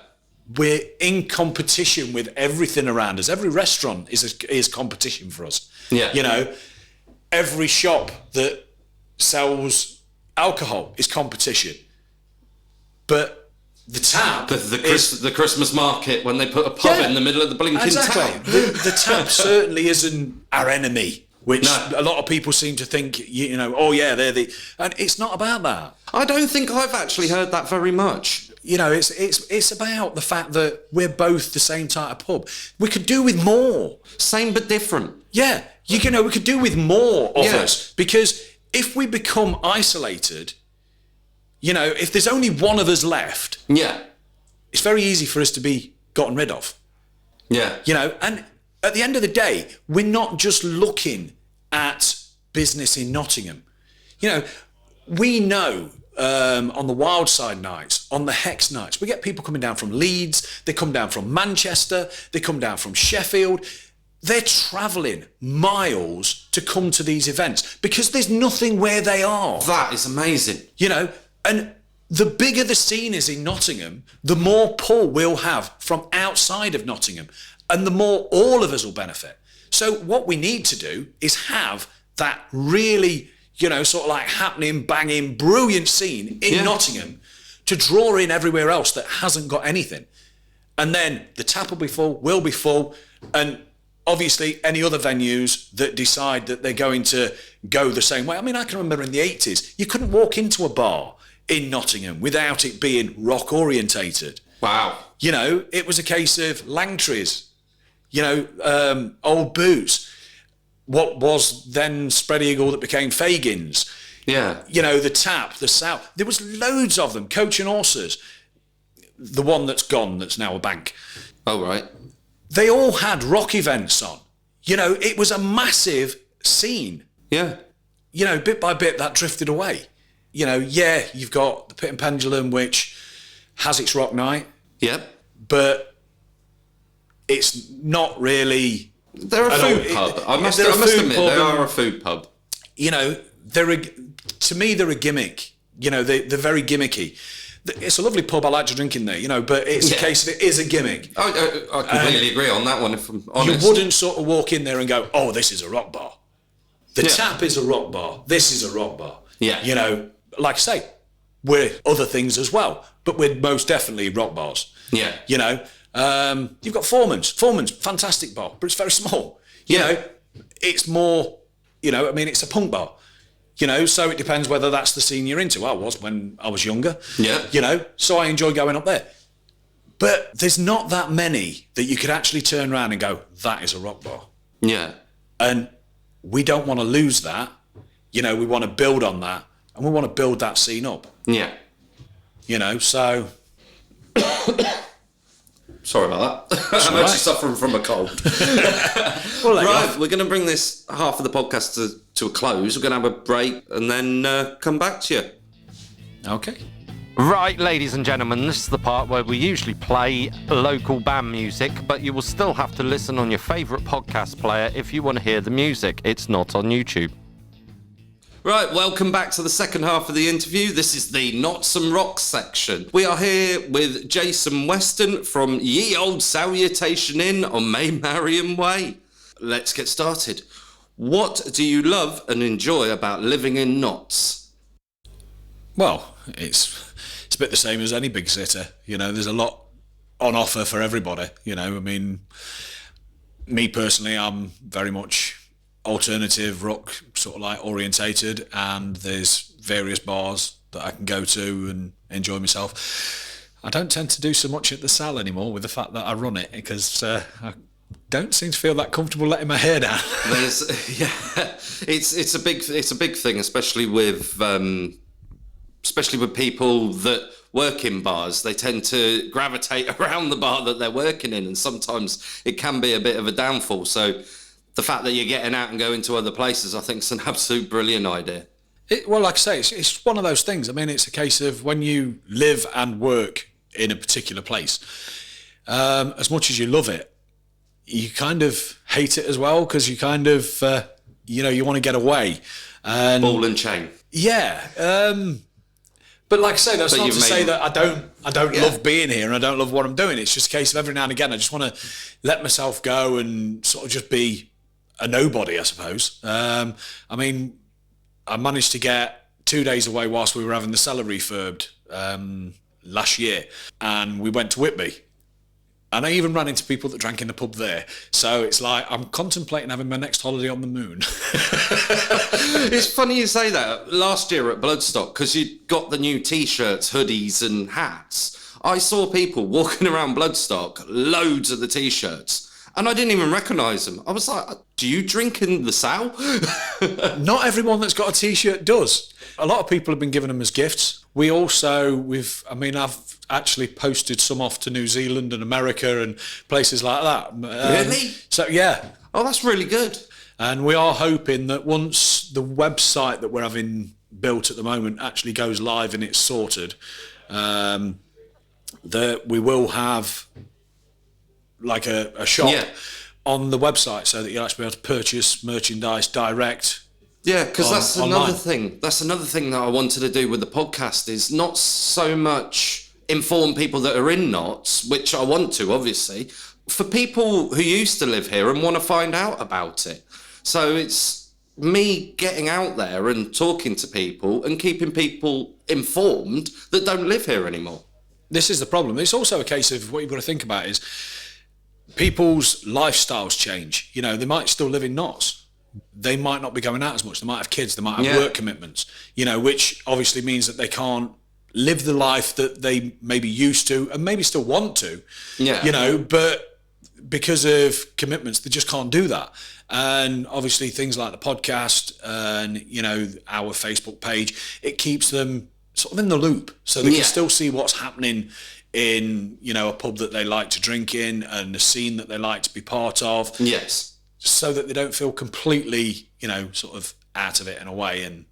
We're in competition with everything around us. Every restaurant is competition for us. Yeah. You know, every shop that sells alcohol is competition. But the tap... The Christmas market, when they put a pub in the middle of the blinking town. The tap certainly isn't our enemy, which a lot of people seem to think, you know, oh yeah, they're the... And it's not about that. I don't think I've actually heard that very much. You know, it's about the fact that we're both the same type of pub. We could do with more. Same but different. Yeah, you know, we could do with more of us. Because if we become isolated, you know, if there's only one of us left, it's very easy for us to be gotten rid of. Yeah. You know, and at the end of the day, we're not just looking at business in Nottingham. You know, we know on the Wildside nights, on the Hex nights, we get people coming down from Leeds, they come down from Manchester, they come down from Sheffield. They're travelling miles to come to these events because there's nothing where they are. That is amazing. You know, and the bigger the scene is in Nottingham, the more pull we'll have from outside of Nottingham, and the more all of us will benefit. So what we need to do is have that really, you know, sort of like happening, banging, brilliant scene in Nottingham to draw in everywhere else that hasn't got anything. And then the tap will be full, we'll be full, and obviously any other venues that decide that they're going to go the same way. I mean, I can remember in the 80s, you couldn't walk into a bar in Nottingham without it being rock orientated. Wow. You know, it was a case of Langtry's, you know, Old Boots, what was then Spread Eagle that became Fagin's. Yeah. You know, the Tap, the South. There was loads of them. Coach and Horses, the one that's gone, that's now a bank. Oh, right. They all had rock events on. You know, it was a massive scene. Yeah. You know, bit by bit, that drifted away. You know, yeah, you've got the Pit and Pendulum, which has its rock night. Yep. But it's not really... They're a food pub. I must admit, they are a food pub. You know, to me, they're a gimmick. You know, they're very gimmicky. It's a lovely pub. I like to drink in there, you know, but it's a case of it is a gimmick. I completely agree on that one, if I'm honest. You wouldn't sort of walk in there and go, oh, this is a rock bar. The Tap is a rock bar. This is a rock bar. Yeah. You know, like I say, we're other things as well, but we're most definitely rock bars. Yeah. You know, you've got Foreman's, fantastic bar, but it's very small. You know, it's more, you know, I mean, it's a punk bar. You know, so it depends whether that's the scene you're into. I was when I was younger. Yeah. You know, so I enjoy going up there. But there's not that many that you could actually turn around and go, that is a rock bar. Yeah. And we don't want to lose that. You know, we want to build on that, and we want to build that scene up. Yeah. You know, so... Sorry about that. I'm actually suffering from a cold. Right, we're going to bring this half of the podcast to a close. We're going to have a break and then come back to you. Okay. Right, ladies and gentlemen, this is the part where we usually play local band music, but you will still have to listen on your favourite podcast player if you want to hear the music. It's not on YouTube. Right, welcome back to the second half of the interview. This is the Not Some Rock section. We are here with Jason Weston from Ye Olde Salutation Inn on May Marian Way. Let's get started. What do you love and enjoy about living in Notts? Well, it's a bit the same as any big city. You know, there's a lot on offer for everybody. You know, I mean, me personally, I'm very much alternative rock sort of like orientated, and there's various bars that I can go to and enjoy myself. I don't tend to do so much at the Sal anymore with the fact that I run it, because I don't seem to feel that comfortable letting my hair down. It's a big thing, especially with people that work in bars. They tend to gravitate around the bar that they're working in, and sometimes it can be a bit of a downfall. So the fact that you're getting out and going to other places, I think, is an absolute brilliant idea. Well, like I say, it's one of those things. I mean, it's a case of when you live and work in a particular place, as much as you love it, you kind of hate it as well, because you kind of, you want to get away. Ball and chain. Yeah. But like I say, that's not to say that I don't love being here and I don't love what I'm doing. It's just a case of every now and again, I just want to let myself go and sort of just be a nobody, I suppose. I mean, I managed to get 2 days away whilst we were having the cellar refurbed last year, and we went to Whitby. And I even ran into people that drank in the pub there. So it's like, I'm contemplating having my next holiday on the moon. It's funny you say that. Last year at Bloodstock, because you got the new T-shirts, hoodies and hats, I saw people walking around Bloodstock, loads of the T-shirts, and I didn't even recognise them. I was like, do you drink in the Sal? Not everyone that's got a T-shirt does. A lot of people have been giving them as gifts. I've actually posted some off to New Zealand and America and places like that. Really? So, yeah. Oh, that's really good. And we are hoping that once the website that we're having built at the moment actually goes live and it's sorted, that we will have like a shop on the website, so that you'll actually be able to purchase merchandise direct. Yeah, because that's online. another thing. That's another thing that I wanted to do with the podcast, is not so much inform people that are in Notts, which I want to, obviously, for people who used to live here and want to find out about it. So it's me getting out there and talking to people and keeping people informed that don't live here anymore. This is the problem. It's also a case of what you've got to think about is people's lifestyles change. You know, they might still live in Notts. They might not be going out as much. They might have kids. They might have work commitments, which obviously means that they can't live the life that they maybe used to and maybe still want to, but because of commitments, they just can't do that. And obviously things like the podcast and, our Facebook page, it keeps them sort of in the loop, so they can still see what's happening in, a pub that they like to drink in and the scene that they like to be part of. Yes. So that they don't feel completely, sort of out of it and away and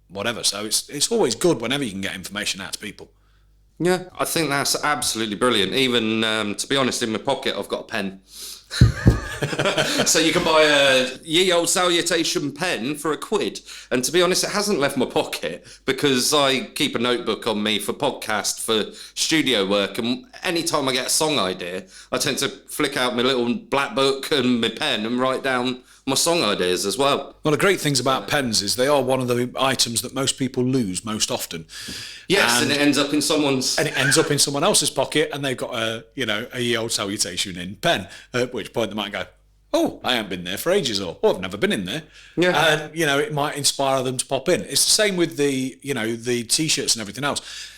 whatever. So it's always good whenever you can get information out to people. Yeah, I think that's absolutely brilliant. Even, to be honest, in my pocket, I've got a pen. So you can buy a Ye Olde Salutation pen for £1. And to be honest, it hasn't left my pocket, because I keep a notebook on me for podcast, for studio work, and anytime I get a song idea, I tend to flick out my little black book and my pen and write down my song ideas as well. Well, the great things about pens is they are one of the items that most people lose most often. Yes, and it ends up in someone's... And it ends up in someone else's pocket, and they've got a Ye Olde Salutation in pen, at which point they might go, oh, I haven't been there for ages, or I've never been in there. Yeah. And, it might inspire them to pop in. It's the same with the T-shirts and everything else.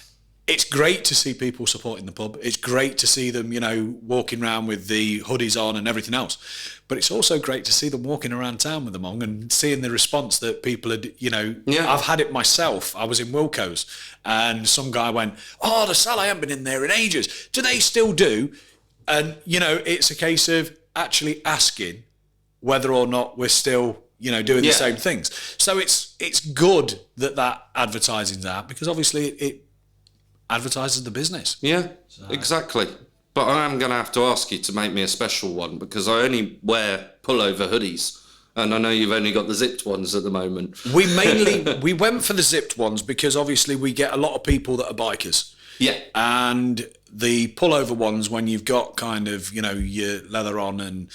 It's great to see people supporting the pub. It's great to see them, walking around with the hoodies on and everything else. But it's also great to see them walking around town with them on and seeing the response that people had, I've had it myself. I was in Wilco's and some guy went, oh, the Sal, I haven't been in there in ages. Do they still do? And, it's a case of actually asking whether or not we're still, doing the same things. So it's good that advertising's out, because obviously it advertises the business. Yeah, exactly. But I am going to have to ask you to make me a special one, because I only wear pullover hoodies, and I know you've only got the zipped ones at the moment. We went for the zipped ones because obviously we get a lot of people that are bikers. Yeah. And the pullover ones, when you've got kind of, your leather on and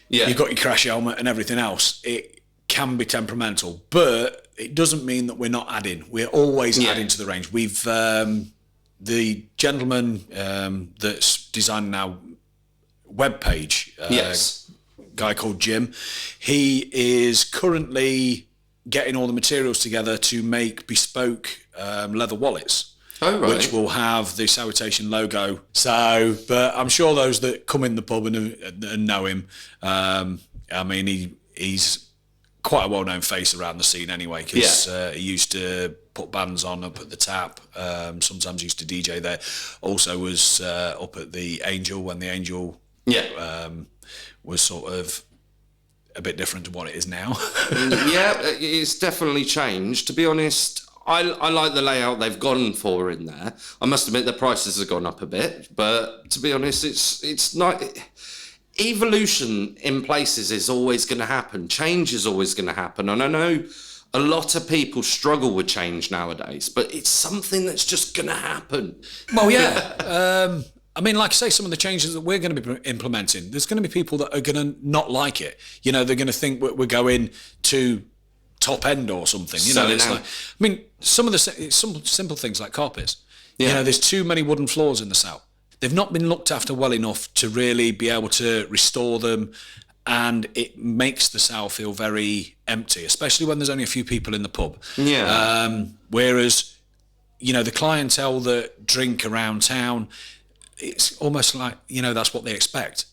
you've got your crash helmet and everything else, it can be temperamental. But it doesn't mean that we're not adding. We're always adding to the range. We've the gentleman that's designing our webpage, guy called Jim, he is currently getting all the materials together to make bespoke leather wallets. Oh, right. which will have the Salutation logo. So, but I'm sure those that come in the pub and know him, I mean, he's quite a well-known face around the scene anyway, because he used to put bands on up at the Tap, sometimes used to DJ there, also was up at the Angel when the Angel was sort of a bit different to what it is now. Yeah, it's definitely changed. To be honest, I like the layout they've gone for in there. I must admit the prices have gone up a bit, but to be honest, it's not... Evolution in places is always going to happen. Change is always going to happen. And I know a lot of people struggle with change nowadays, but it's something that's just going to happen. Well, yeah. I mean, like I say, some of the changes that we're going to be implementing, there's going to be people that are going to not like it. You know, they're going to think we're going to top end or something. You know, it's like, I mean, some simple things like carpets. Yeah. You know, there's too many wooden floors in the south. They've not been looked after well enough to really be able to restore them, and it makes the cell feel very empty, especially when there's only a few people in the pub. Yeah. Whereas, you know, the clientele that drink around town, it's almost like, you know, that's what they expect.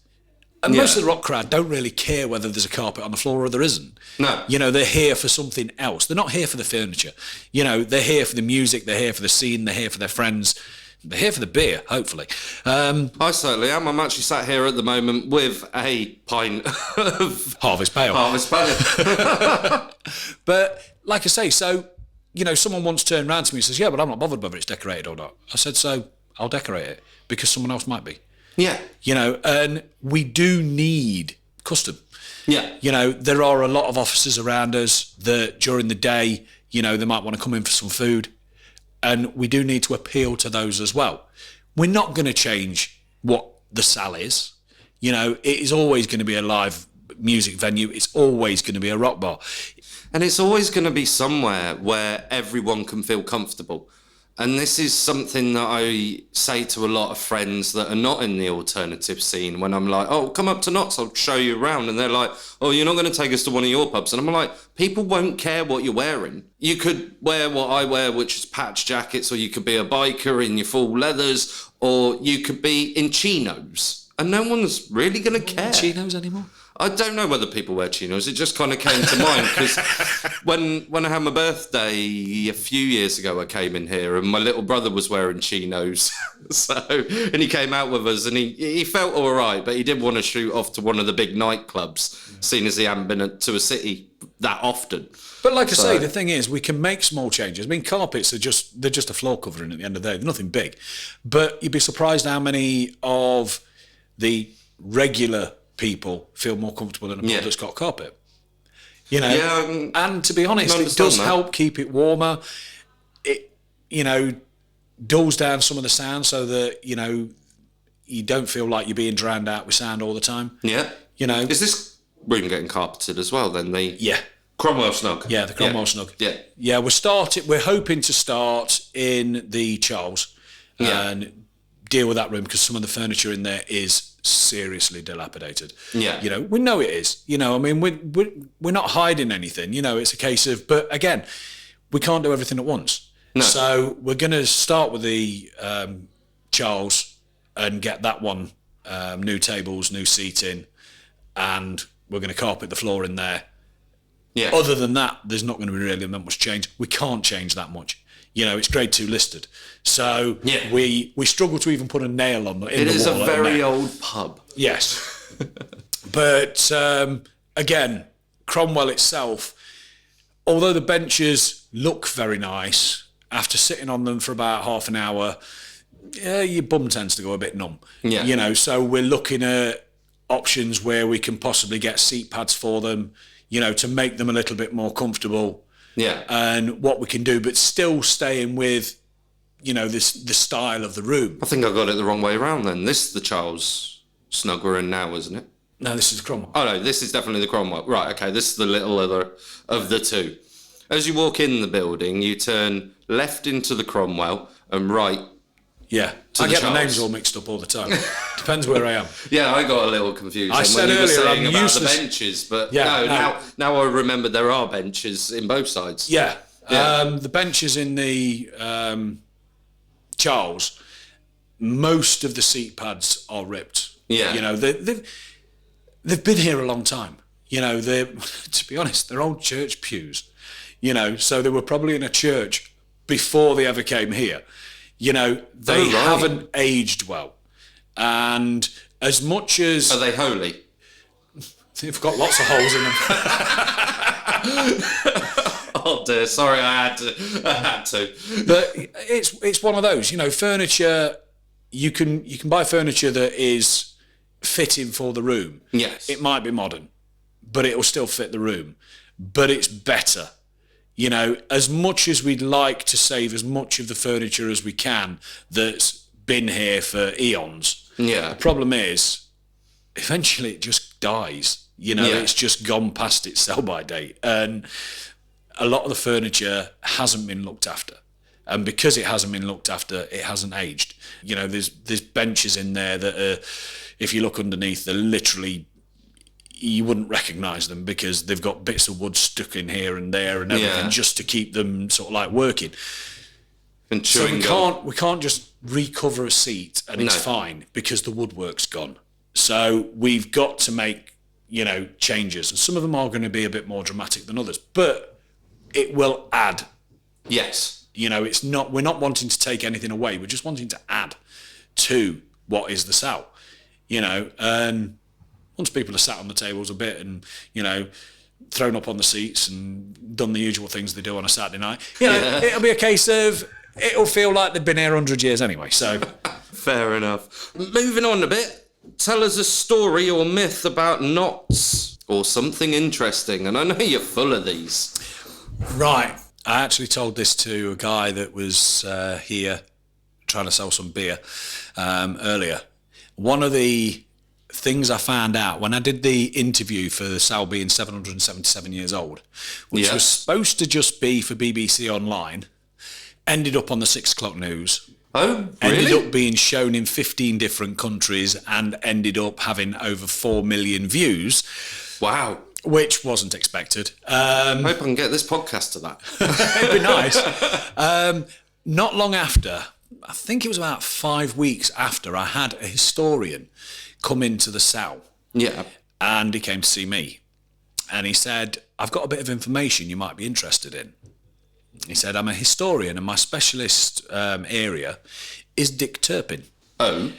And most of the rock crowd don't really care whether there's a carpet on the floor or there isn't. No. You know, they're here for something else. They're not here for the furniture. You know, they're here for the music, they're here for the scene, they're here for their friends. They're here for the beer, hopefully. I certainly am. I'm actually sat here at the moment with a pint of Harvest Pale. But like I say, so, you know, someone once turned around to me and says, yeah, but I'm not bothered whether it's decorated or not. I said, so I'll decorate it because someone else might be. Yeah. You know, and we do need custom. Yeah. You know, there are a lot of offices around us that during the day, you know, they might want to come in for some food. And we do need to appeal to those as well. We're not going to change what the Sal is. You know, it is always going to be a live music venue. It's always going to be a rock bar. And it's always going to be somewhere where everyone can feel comfortable. And this is something that I say to a lot of friends that are not in the alternative scene when I'm like, oh, come up to Notts, I'll show you around. And they're like, oh, you're not going to take us to one of your pubs. And I'm like, people won't care what you're wearing. You could wear what I wear, which is patch jackets, or you could be a biker in your full leathers, or you could be in chinos. And no one's really going to care. Chinos anymore? I don't know whether people wear chinos. It just kind of came to mind because when I had my birthday a few years ago, I came in here and my little brother was wearing chinos. And he came out with us and he felt all right, but he did want to shoot off to one of the big nightclubs, seeing as he hadn't been to a city that often. But like I say, the thing is, we can make small changes. I mean, carpets are they're just a floor covering at the end of the day. They're nothing big. But you'd be surprised how many of the regular people feel more comfortable in a pub that's got carpet. You know, and to be honest, it does help keep it warmer. It, you know, dulls down some of the sound so that, you know, you don't feel like you're being drowned out with sound all the time. Yeah. You know. Is this room getting carpeted as well then? Yeah. Cromwell Snug. Yeah, the Cromwell Snug. Yeah. Yeah, we're hoping to start in the Charles and deal with that room because some of the furniture in there is seriously dilapidated. Yeah. You know, we know it is. You know, I mean, we're not hiding anything. You know, it's a case of, but again, we can't do everything at once. No. So we're going to start with the Charles and get that one, new tables, new seating, and we're going to carpet the floor in there. Yeah. Other than that, there's not going to be really that much change. We can't change that much. You know, it's grade 2 listed. So we struggle to even put a nail on the wall. It is a very old pub. Yes. But again, Cromwell itself, although the benches look very nice, after sitting on them for about half an hour, your bum tends to go a bit numb. Yeah. You know, so we're looking at options where we can possibly get seat pads for them, you know, to make them a little bit more comfortable. Yeah. And what we can do, but still staying with, you know, the style of the room. I think I got it the wrong way around then. This is the Charles Snug we're in now, isn't it? No, this is the Cromwell. Oh, no, this is definitely the Cromwell. Right, okay, this is the little other of the two. As you walk in the building, you turn left into the Cromwell and right. Yeah, I get the names all mixed up all the time. Depends where I am. Yeah, I got a little confused. I said earlier I'm about the benches, but now I remember there are benches in both sides. Yeah. The benches in the Charles, most of the seat pads are ripped. Yeah. You know, they've been here a long time. You know, to be honest, they're old church pews. You know, so they were probably in a church before they ever came here. You know, they haven't aged well. And as much as... Are they holy? They've got lots of holes in them. Oh dear, sorry, I had to. But it's one of those, you know, furniture, you can buy furniture that is fitting for the room. Yes. It might be modern, but it will still fit the room. But it's better. You know, as much as we'd like to save as much of the furniture as we can that's been here for eons. Yeah. The problem is, eventually it just dies. You know, Yeah. it's just gone past its sell-by date. And a lot of the furniture hasn't been looked after. And because it hasn't been looked after, it hasn't aged. You know, there's benches in there that are, if you look underneath, they're literally, you wouldn't recognise them because they've got bits of wood stuck in here and there and everything just to keep them sort of like working. And So we can't just recover a seat and it's fine because the woodwork's gone. So we've got to make, you know, changes, and some of them are going to be a bit more dramatic than others, but it will add. Yes. You know, we're not wanting to take anything away. We're just wanting to add to what is the sale, you know, and once people are sat on the tables a bit and, you know, thrown up on the seats and done the usual things they do on a Saturday night, you know, it'll be a case of, it'll feel like they've been here 100 years anyway, so. Fair enough. Moving on a bit, tell us a story or myth about knots or something interesting, and I know you're full of these. Right. I actually told this to a guy that was here trying to sell some beer earlier. One of the things I found out when I did the interview for the Sal being 777 years old, which was supposed to just be for BBC Online, ended up on the 6 o'clock news. Oh, really? Ended up being shown in 15 different countries and ended up having over 4 million views. Wow. Which wasn't expected. I hope I can get this podcast to that. It'd be nice. Not long after, I think it was about 5 weeks after, I had a historian come into the cell. Yeah. And he came to see me. And he said, I've got a bit of information you might be interested in. He said, I'm a historian and my specialist area is Dick Turpin. Oh.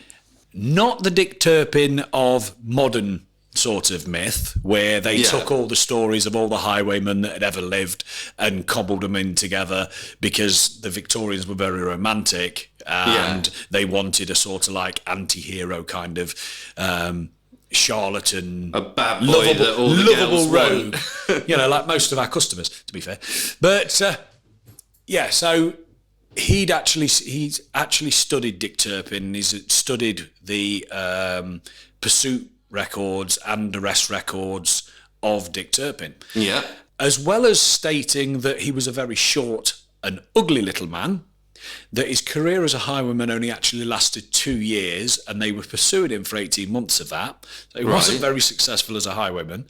Not the Dick Turpin of modern sort of myth where they took all the stories of all the highwaymen that had ever lived and cobbled them in together because the Victorians were very romantic and they wanted a sort of like anti-hero kind of charlatan, a bad boy that all the lovable girls rogue, want. you know, like most of our customers, to be fair. But so he's actually studied Dick Turpin. He's studied the pursuit records and arrest records of Dick Turpin. Yeah. As well as stating that he was a very short and ugly little man, that his career as a highwayman only actually lasted 2 years and they were pursuing him for 18 months of that. So he wasn't very successful as a highwayman.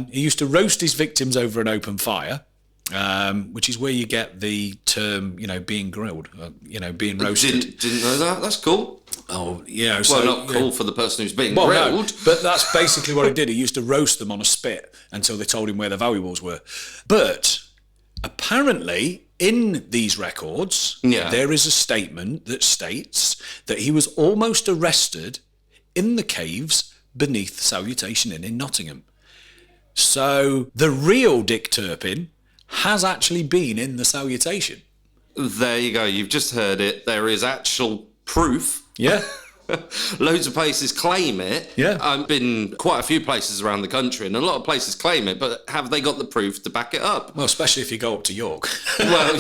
He used to roast his victims over an open fire, which is where you get the term, you know, being grilled, you know, being roasted. Didn't know that. That's cool. Oh, yeah. Well, So, not cool for the person who's being well, grilled. no, but that's basically what he did. He used to roast them on a spit until they told him where their valuables were. But apparently, in these records, there is a statement that states that he was almost arrested in the caves beneath the Salutation Inn in Nottingham. So the real Dick Turpin has actually been in the Salutation. There you go. You've just heard it. There is actual proof. Yeah. Loads of places claim it. Yeah. I've been quite a few places around the country, and a lot of places claim it, but have they got the proof to back it up? Well, especially if you go up to York. Well,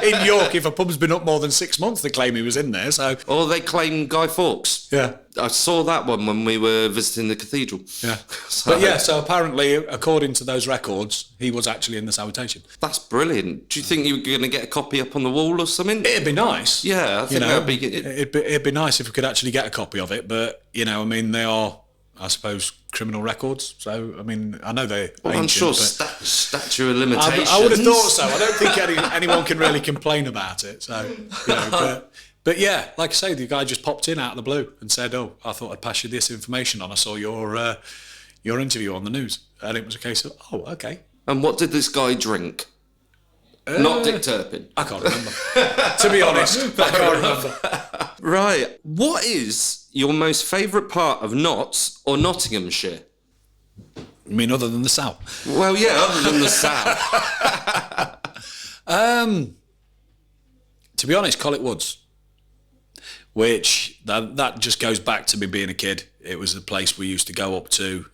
in York, if a pub's been up more than 6 months, they claim he was in there. So, or they claim Guy Fawkes. yeah. I saw that one when we were visiting the cathedral. Yeah. So, But yeah, so apparently, according to those records, he was actually in the Salutation. that's brilliant. Do you think you were going to get a copy up on the wall or something? It'd be nice. Yeah, I think that'd be... It'd be nice if we could actually get a copy of it. But, you know, I mean, they are I suppose, criminal records. So, I mean, I know they're Well, ancient, I'm sure but statute of limitations. I would have thought so. I don't think anyone can really complain about it. So, but yeah, like I say, the guy just popped in out of the blue and said, "Oh, I thought I'd pass you this information on. I saw your interview on the news," and it was a case of, "Oh, okay." And what did this guy drink? Not Dick Turpin. I can't remember. To be honest, I can't remember. Right. What is your most favourite part of Notts or Nottinghamshire? I mean, other than the South. Well, yeah, other than the South. To be honest, Collick Woods, which that just goes back to me being a kid. It was the place we used to go up to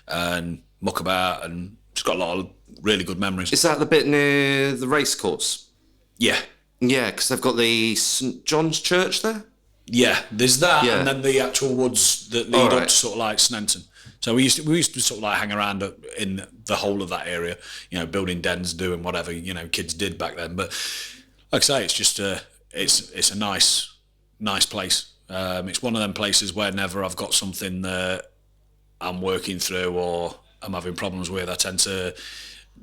and muck about, and it's got a lot of really good memories. Is that the bit near the racecourse? Yeah. Yeah, because they've got the St John's Church there? Yeah, there's that, Yeah. and then the actual woods that lead up to sort of like Sneinton. So we used to sort of like hang around in the whole of that area, building dens, doing whatever kids did back then. But like I say, it's just it's a nice place. It's one of them places whenever I've got something that I'm working through or I'm having problems with, I tend to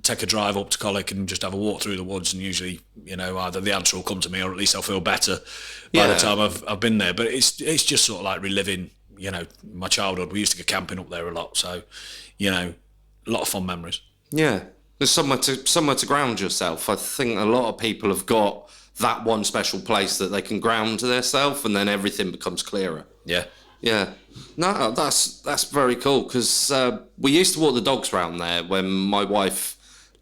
take a drive up to Collick and just have a walk through the woods, and usually, either the answer will come to me or at least I'll feel better by the time I've been there. But it's just sort of like reliving, my childhood. We used to go camping up there a lot, so, a lot of fun memories. Yeah, there's somewhere to ground yourself. I think a lot of people have got that one special place that they can ground themselves, and then everything becomes clearer. Yeah. Yeah, no, that's very cool, because we used to walk the dogs round there when my wife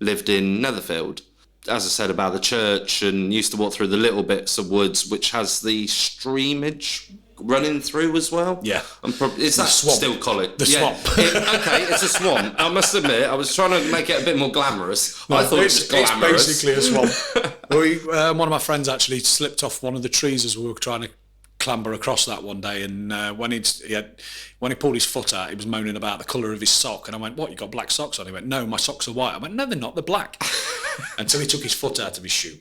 lived in Netherfield. As I said about the church, and used to walk through the little bits of woods which has the streamage running through as well. Yeah. Is that swamp. still Collick? The swamp. Okay, it's a swamp. I must admit, I was trying to make it a bit more glamorous. I thought it was glamorous. It's basically a swamp. One of my friends actually slipped off one of the trees as we were trying to clamber across that one day, and when he pulled his foot out, he was moaning about the colour of his sock, and I went, "What, you got black socks on?" He went, "No, my socks are white." I went, "No, they're not, they're black." Until he took his foot out of his shoe.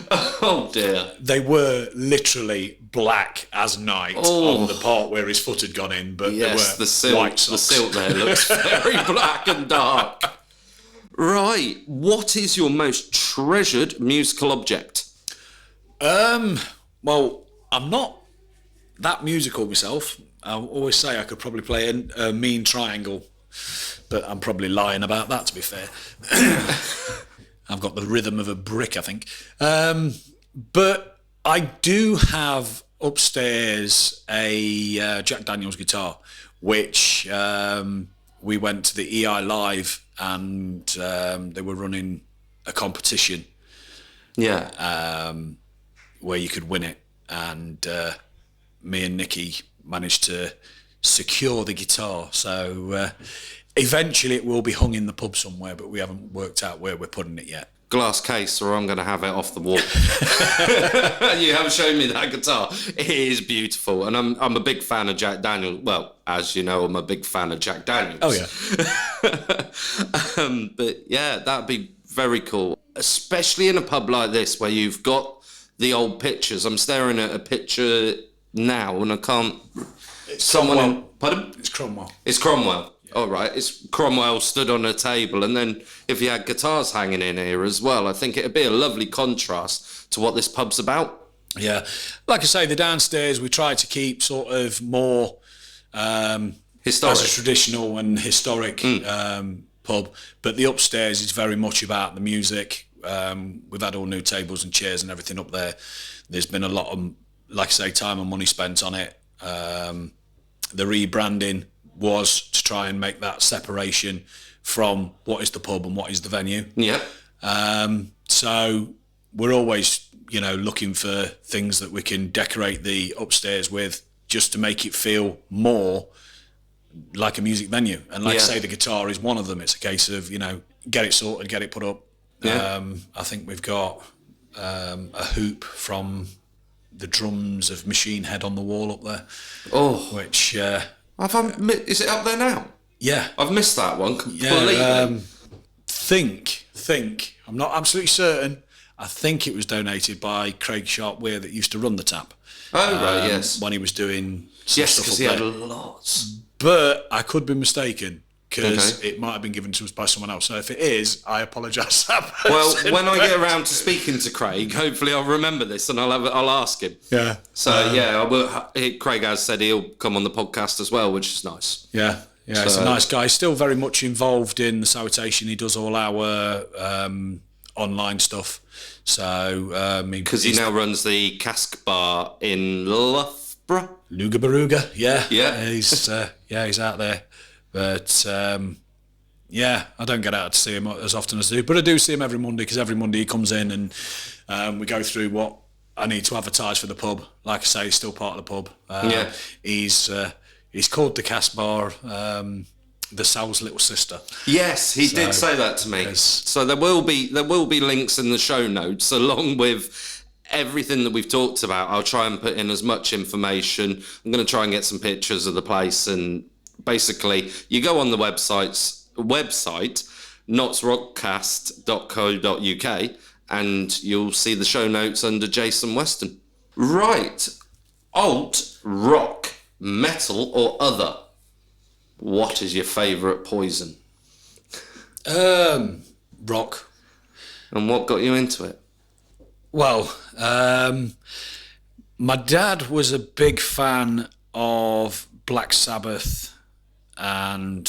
Oh dear. They were literally black as night on the part where his foot had gone in, but they were white socks. The silt there looks very black and dark. Right, what is your most treasured musical object? Well, I'm not that musical myself. I always say I could probably play a mean triangle, but I'm probably lying about that, to be fair. I've got the rhythm of a brick, I think. But I do have upstairs a Jack Daniels guitar, which we went to the EI Live, and they were running a competition. Yeah. Where you could win it, and me and Nicky managed to secure the guitar. So eventually it will be hung in the pub somewhere, but we haven't worked out where we're putting it yet. Glass case, or I'm going to have it off the wall. You have shown me that guitar. It is beautiful, and I'm a big fan of Jack Daniels. Well, as you know, I'm a big fan of Jack Daniels. Oh yeah. But yeah, that'd be very cool, especially in a pub like this where you've got the old pictures. I'm staring at a picture now, and I can't. It's Cromwell. Pardon? It's Cromwell. It's Cromwell. Yeah. All right. It's Cromwell stood on a table, and then if you had guitars hanging in here as well, I think it'd be a lovely contrast to what this pub's about. Yeah, like I say, the downstairs we try to keep sort of more Historic, as a traditional and historic pub, but the upstairs is very much about the music. We've had all new tables and chairs and everything up there. There's been a lot of, like I say, time and money spent on it. The rebranding was to try and make that separation from what is the pub and what is the venue. Yeah. So we're always, looking for things that we can decorate the upstairs with, just to make it feel more like a music venue. And like I say, the guitar is one of them. It's a case of, get it sorted, get it put up. Yeah. I think we've got a hoop from the drums of Machine Head on the wall up there. Oh, which is it up there now? Yeah, I've missed that one completely. Yeah, think I'm not absolutely certain. I think it was donated by Craig Sharp-Weir that used to run the tap. Oh right, yes. When he was doing yes, stuff because up he there. had lots. but I could be mistaken because it might have been given to us by someone else. So if it is, I apologise. Well, when I get around to speaking to Craig, hopefully I'll remember this and I'll ask him. Yeah. So I will. Craig has said he'll come on the podcast as well, which is nice. Yeah. Yeah, he's a nice guy. He's still very much involved in the Salutation. He does all our online stuff. So because he now runs the Cask Bar in Loughborough. Lugabaruga, yeah. He's he's out there. But I don't get out to see him as often as I do. But I do see him every Monday because every Monday he comes in and we go through what I need to advertise for the pub. Like I say, he's still part of the pub. He's called the Cask Bar, the Sal's little sister. Yes, he did say that to me. So there will be links in the show notes along with everything that we've talked about. I'll try and put in as much information. I'm going to try and get some pictures of the place, and basically you go on the website NottsRockCast.co.uk and you'll see the show notes under Jason Weston. Right, alt, rock, metal or other, what is your favourite poison? Rock. And what got you into it? Well, my dad was a big fan of Black Sabbath and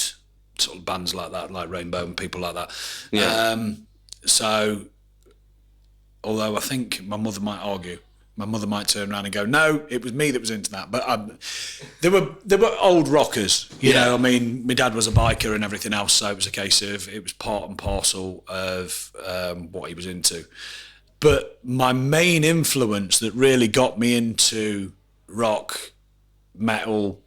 sort of bands like that, like Rainbow and people like that. Yeah. So, although I think my mother might argue, my mother might turn around and go, "No, it was me that was into that." But they were old rockers, you know. I mean, my dad was a biker and everything else, so it was a case of it was part and parcel of what he was into. But my main influence that really got me into rock, metal,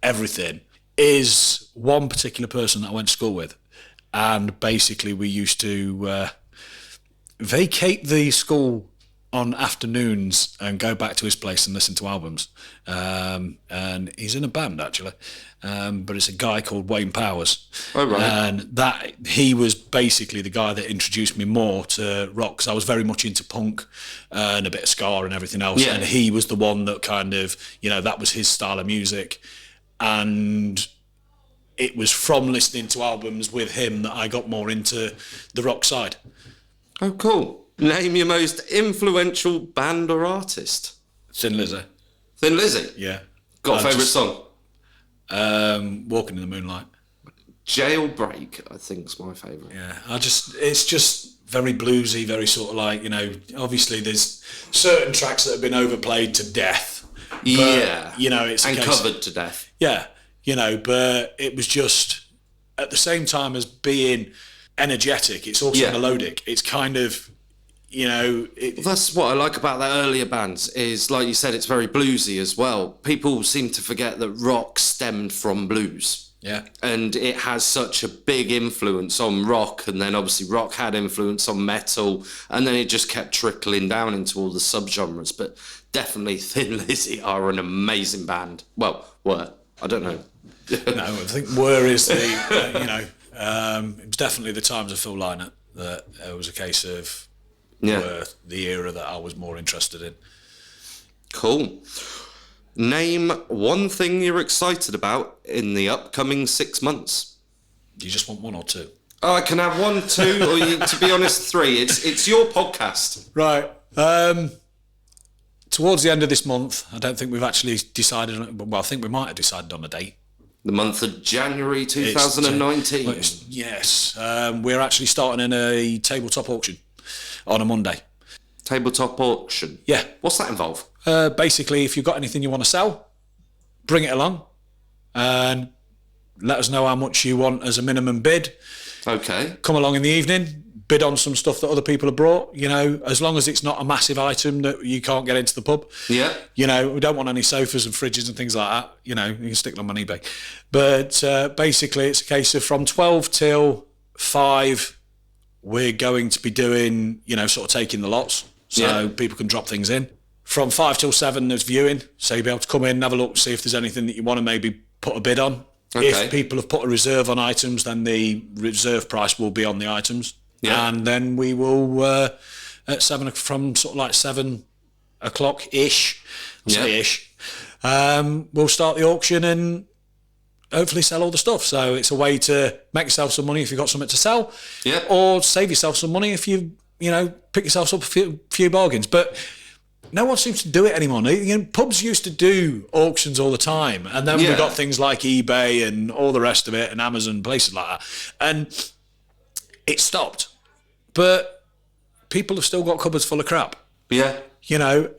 everything is one particular person that I went to school with, and basically we used to vacate the school on afternoons and go back to his place and listen to albums. And he's in a band actually, but it's a guy called Wayne Powers. Oh, right. And that he was basically the guy that introduced me more to rock, because I was very much into punk and a bit of ska and everything else. Yeah. And he was the one that kind of, that was his style of music. And it was from listening to albums with him that I got more into the rock side. Oh, cool. Name your most influential band or artist. Thin Lizzy. Thin Lizzy? Yeah. Got a favourite song? Walking in the Moonlight. Jailbreak, I think, is my favourite. Yeah. It's just very bluesy, very sort of like, obviously there's certain tracks that have been overplayed to death. But, yeah. It's and covered to death. Yeah. But it was just, at the same time as being energetic, it's also melodic. It's kind of, that's what I like about that earlier bands is, like you said, it's very bluesy as well. People seem to forget that rock stemmed from blues. Yeah. And it has such a big influence on rock, and then obviously rock had influence on metal, and then it just kept trickling down into all the subgenres. But definitely Thin Lizzy are an amazing band. Well, were. I don't know. No, I think were is the, it was definitely the times of Phil Lynott that it was a case of were the era that I was more interested in. Cool. Name one thing you're excited about in the upcoming 6 months. Do you just want one or two? Oh, I can have 1, 2, or to be honest, 3. It's your podcast. Right. Towards the end of this month, I don't think we've actually decided on, well, I think we might have decided on a date. The month of January 2019. Yes. We're actually starting in a tabletop auction on a Monday. Tabletop auction? Yeah. What's that involve? Basically, if you've got anything you want to sell, bring it along and let us know how much you want as a minimum bid. Okay. Come along in the evening, bid on some stuff that other people have brought, as long as it's not a massive item that you can't get into the pub. Yeah. We don't want any sofas and fridges and things like that. You can stick them on eBay. But basically, it's a case of from 12 till 5, we're going to be doing, sort of taking the lots. So people can drop things in. From 5 till 7, there's viewing. So you'll be able to come in and have a look, see if there's anything that you want to maybe put a bid on. Okay. If people have put a reserve on items, then the reserve price will be on the items. Yeah. And then we will, at 7, from sort of like 7 o'clock-ish, we'll start the auction, and hopefully sell all the stuff. So it's a way to make yourself some money if you've got something to sell, Yeah. or save yourself some money if you pick yourself up a few bargains. But no one seems to do it anymore. Pubs used to do auctions all the time, and then we got things like eBay and all the rest of it, and Amazon, places like that, and it stopped. But people have still got cupboards full of crap. Yeah.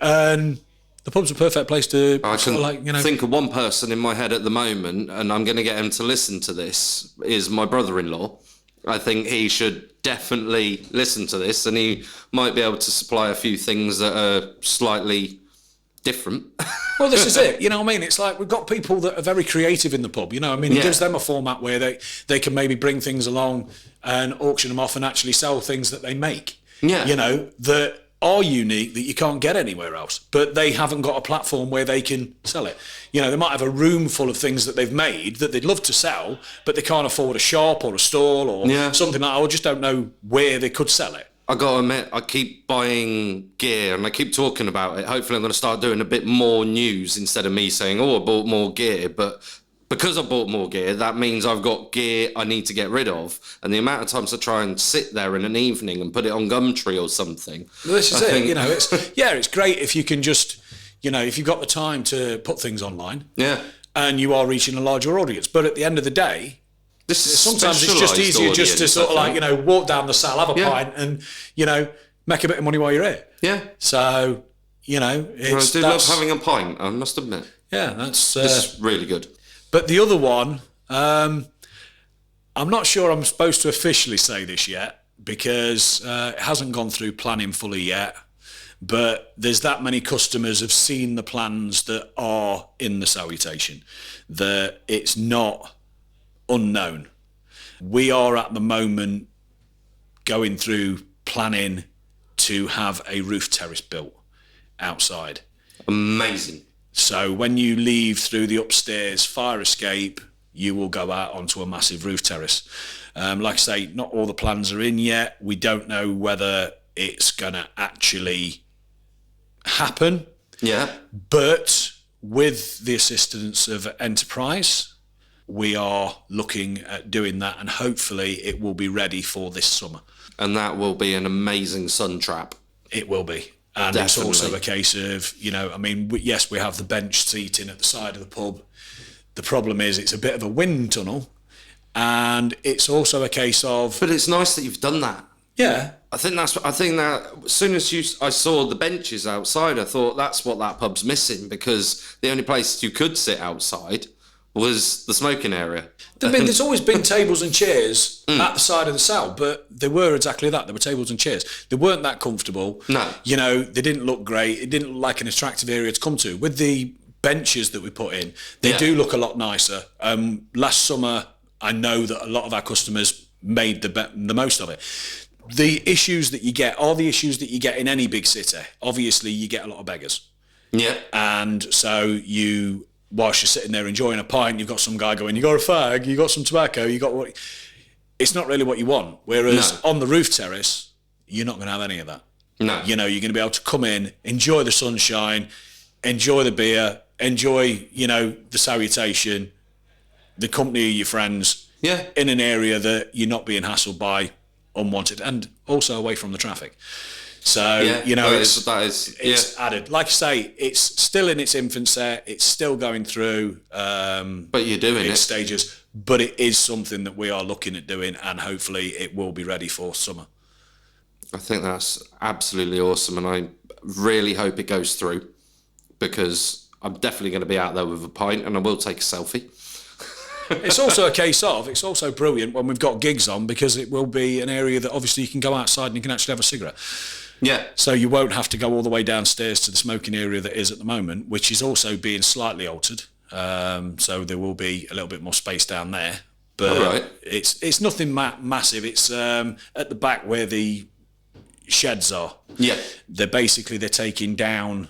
And the pub's a perfect place to I can think of one person in my head at the moment, and I'm going to get him to listen to this, is my brother-in-law. I think he should definitely listen to this, and he might be able to supply a few things that are slightly different. Well, this is it. You know what I mean? It's like we've got people that are very creative in the pub. It gives them a format where they can maybe bring things along and auction them off and actually sell things that they make. Yeah. That are unique that you can't get anywhere else, but they haven't got a platform where they can sell it. They might have a room full of things that they've made that they'd love to sell, but they can't afford a shop or a stall or something like that, or just don't know where they could sell it. I got to admit, I keep buying gear and I keep talking about it. Hopefully I'm going to start doing a bit more news instead of me saying, I bought more gear. But because I bought more gear, that means I've got gear I need to get rid of. And the amount of times I try and sit there in an evening and put it on Gumtree or something. Well, this is it. It's great if you can just, if you've got the time to put things online. Yeah. And you are reaching a larger audience. But at the end of the day, sometimes it's just easier just to sort of walk down the Sal, have a pint and, make a bit of money while you're here. Yeah. So, I do love having a pint, I must admit. Yeah, this is really good. But the other one, I'm not sure I'm supposed to officially say this yet because it hasn't gone through planning fully yet. But there's that many customers have seen the plans that are in the Salutation that it's not unknown. We are at the moment going through planning to have a roof terrace built outside. Amazing. So when you leave through the upstairs fire escape, you will go out onto a massive roof terrace. Like I say, not all the plans are in yet. We don't know whether it's going to actually happen. Yeah. But with the assistance of Enterprise, we are looking at doing that, and hopefully it will be ready for this summer. And that will be an amazing sun trap. It will be. And Definitely. It's also a case of, yes, we have the bench seating at the side of the pub. The problem is it's a bit of a wind tunnel, and it's also a case of... But it's nice that you've done that. Yeah. I think that as soon as I saw the benches outside, I thought that's what that pub's missing, because the only place you could sit outside was the smoking area. There's always been tables and chairs at the side of the cell, but they were exactly that. They were tables and chairs. They weren't that comfortable. No. They didn't look great. It didn't look like an attractive area to come to. With the benches that we put in, they do look a lot nicer. Last summer, I know that a lot of our customers made the most of it. The issues that you get are the issues that you get in any big city. Obviously, you get a lot of beggars. Yeah. And so whilst you're sitting there enjoying a pint, you've got some guy going, you got a fag, you got some tobacco, you got what... It's not really what you want. Whereas on the roof terrace, you're not going to have any of that. No. You're going to be able to come in, enjoy the sunshine, enjoy the beer, enjoy, the salutation, the company of your friends. Yeah. In an area that you're not being hassled by unwanted, and also away from the traffic. So, it's added. Like I say, it's still in its infancy. It's still going through but you're doing its stages. But it is something that we are looking at doing, and hopefully it will be ready for summer. I think that's absolutely awesome, and I really hope it goes through, because I'm definitely going to be out there with a pint, and I will take a selfie. It's also a case of, it's also brilliant when we've got gigs on, because it will be an area that obviously you can go outside and you can actually have a cigarette. Yeah. So you won't have to go all the way downstairs to the smoking area that is at the moment, which is also being slightly altered. So there will be a little bit more space down there. But it's nothing massive. It's at the back where the sheds are. Yeah. They're taking down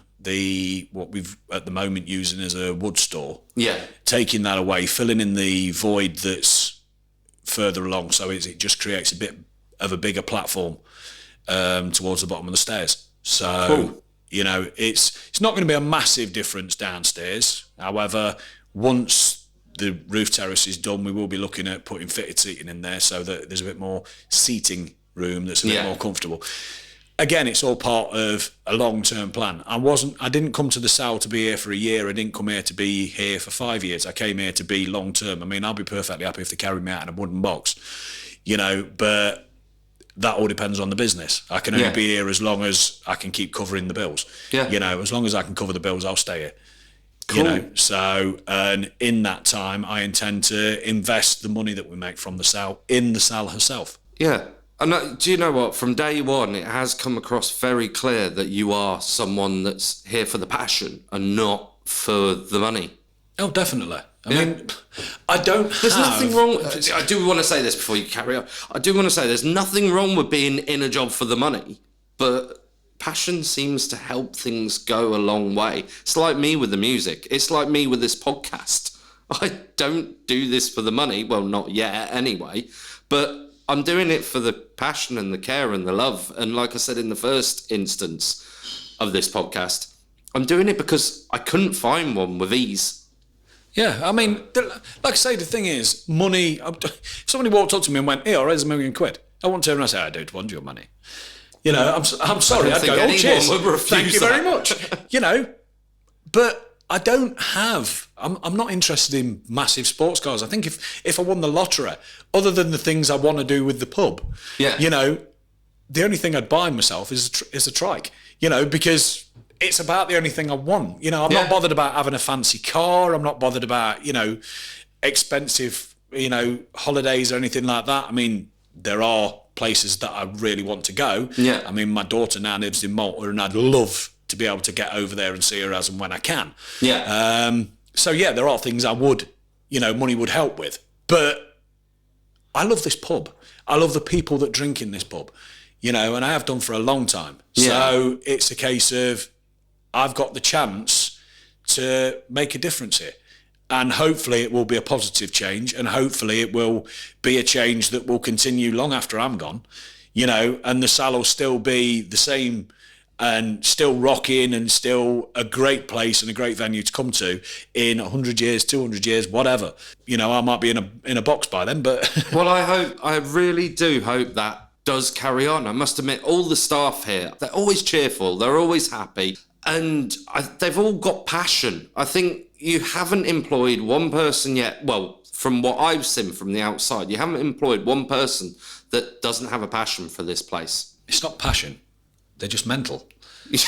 what we've at the moment using as a wood store. Yeah. Taking that away, filling in the void that's further along, so it just creates a bit of a bigger platform towards the bottom of the stairs. So cool. It's not going to be a massive difference downstairs. However, once the roof terrace is done, we will be looking at putting fitted seating in there so that there's a bit more seating room that's a bit more comfortable. Again, it's all part of a long-term plan. I didn't come to the Sal to be here for a year. I didn't come here to be here for 5 years. I came here to be long-term. I mean, I'll be perfectly happy if they carry me out in a wooden box, but that all depends on the business. I can only be here as long as I can keep covering the bills. As long as I can cover the bills, I'll stay here. Cool. So, and in that time, I intend to invest the money that we make from the Sal in the Sal herself. Yeah. And do you know what? From day one, it has come across very clear that you are someone that's here for the passion and not for the money. Oh, definitely. I mean, I don't There's nothing wrong. I do want to say this before you carry on. I do want to say there's nothing wrong with being in a job for the money, but passion seems to help things go a long way. It's like me with the music. It's like me with this podcast. I don't do this for the money. Well, not yet anyway, but I'm doing it for the passion and the care and the love. And like I said in the first instance of this podcast, I'm doing it because I couldn't find one with ease. Yeah, I mean, like I say, the thing is, money. If somebody walked up to me and went, "Here, here's £1 million," I wouldn't turn around and say, "I don't want your money." I'm sorry. I'd go, "Oh, cheers, thank you very much." But I don't have. I'm not interested in massive sports cars. I think if I won the lottery, other than the things I want to do with the pub, the only thing I'd buy myself is a trike. Because it's about the only thing I want. I'm not bothered about having a fancy car. I'm not bothered about expensive holidays or anything like that. I mean, there are places that I really want to go. Yeah. I mean, my daughter now lives in Malta, and I'd love to be able to get over there and see her as and when I can. Yeah. So there are things I would, money would help with. But I love this pub. I love the people that drink in this pub, and I have done for a long time. Yeah. So it's a case of I've got the chance to make a difference here. And hopefully it will be a positive change, and hopefully it will be a change that will continue long after I'm gone, and the Sal will still be the same and still rocking and still a great place and a great venue to come to in 100 years, 200 years, whatever. I might be in a box by then, but... Well, I really do hope that does carry on. I must admit, all the staff here, they're always cheerful, they're always happy, and they've all got passion. I think you haven't employed one person yet, well, from what I've seen from the outside, you haven't employed one person that doesn't have a passion for this place. It's not passion. They're just mental. Okay,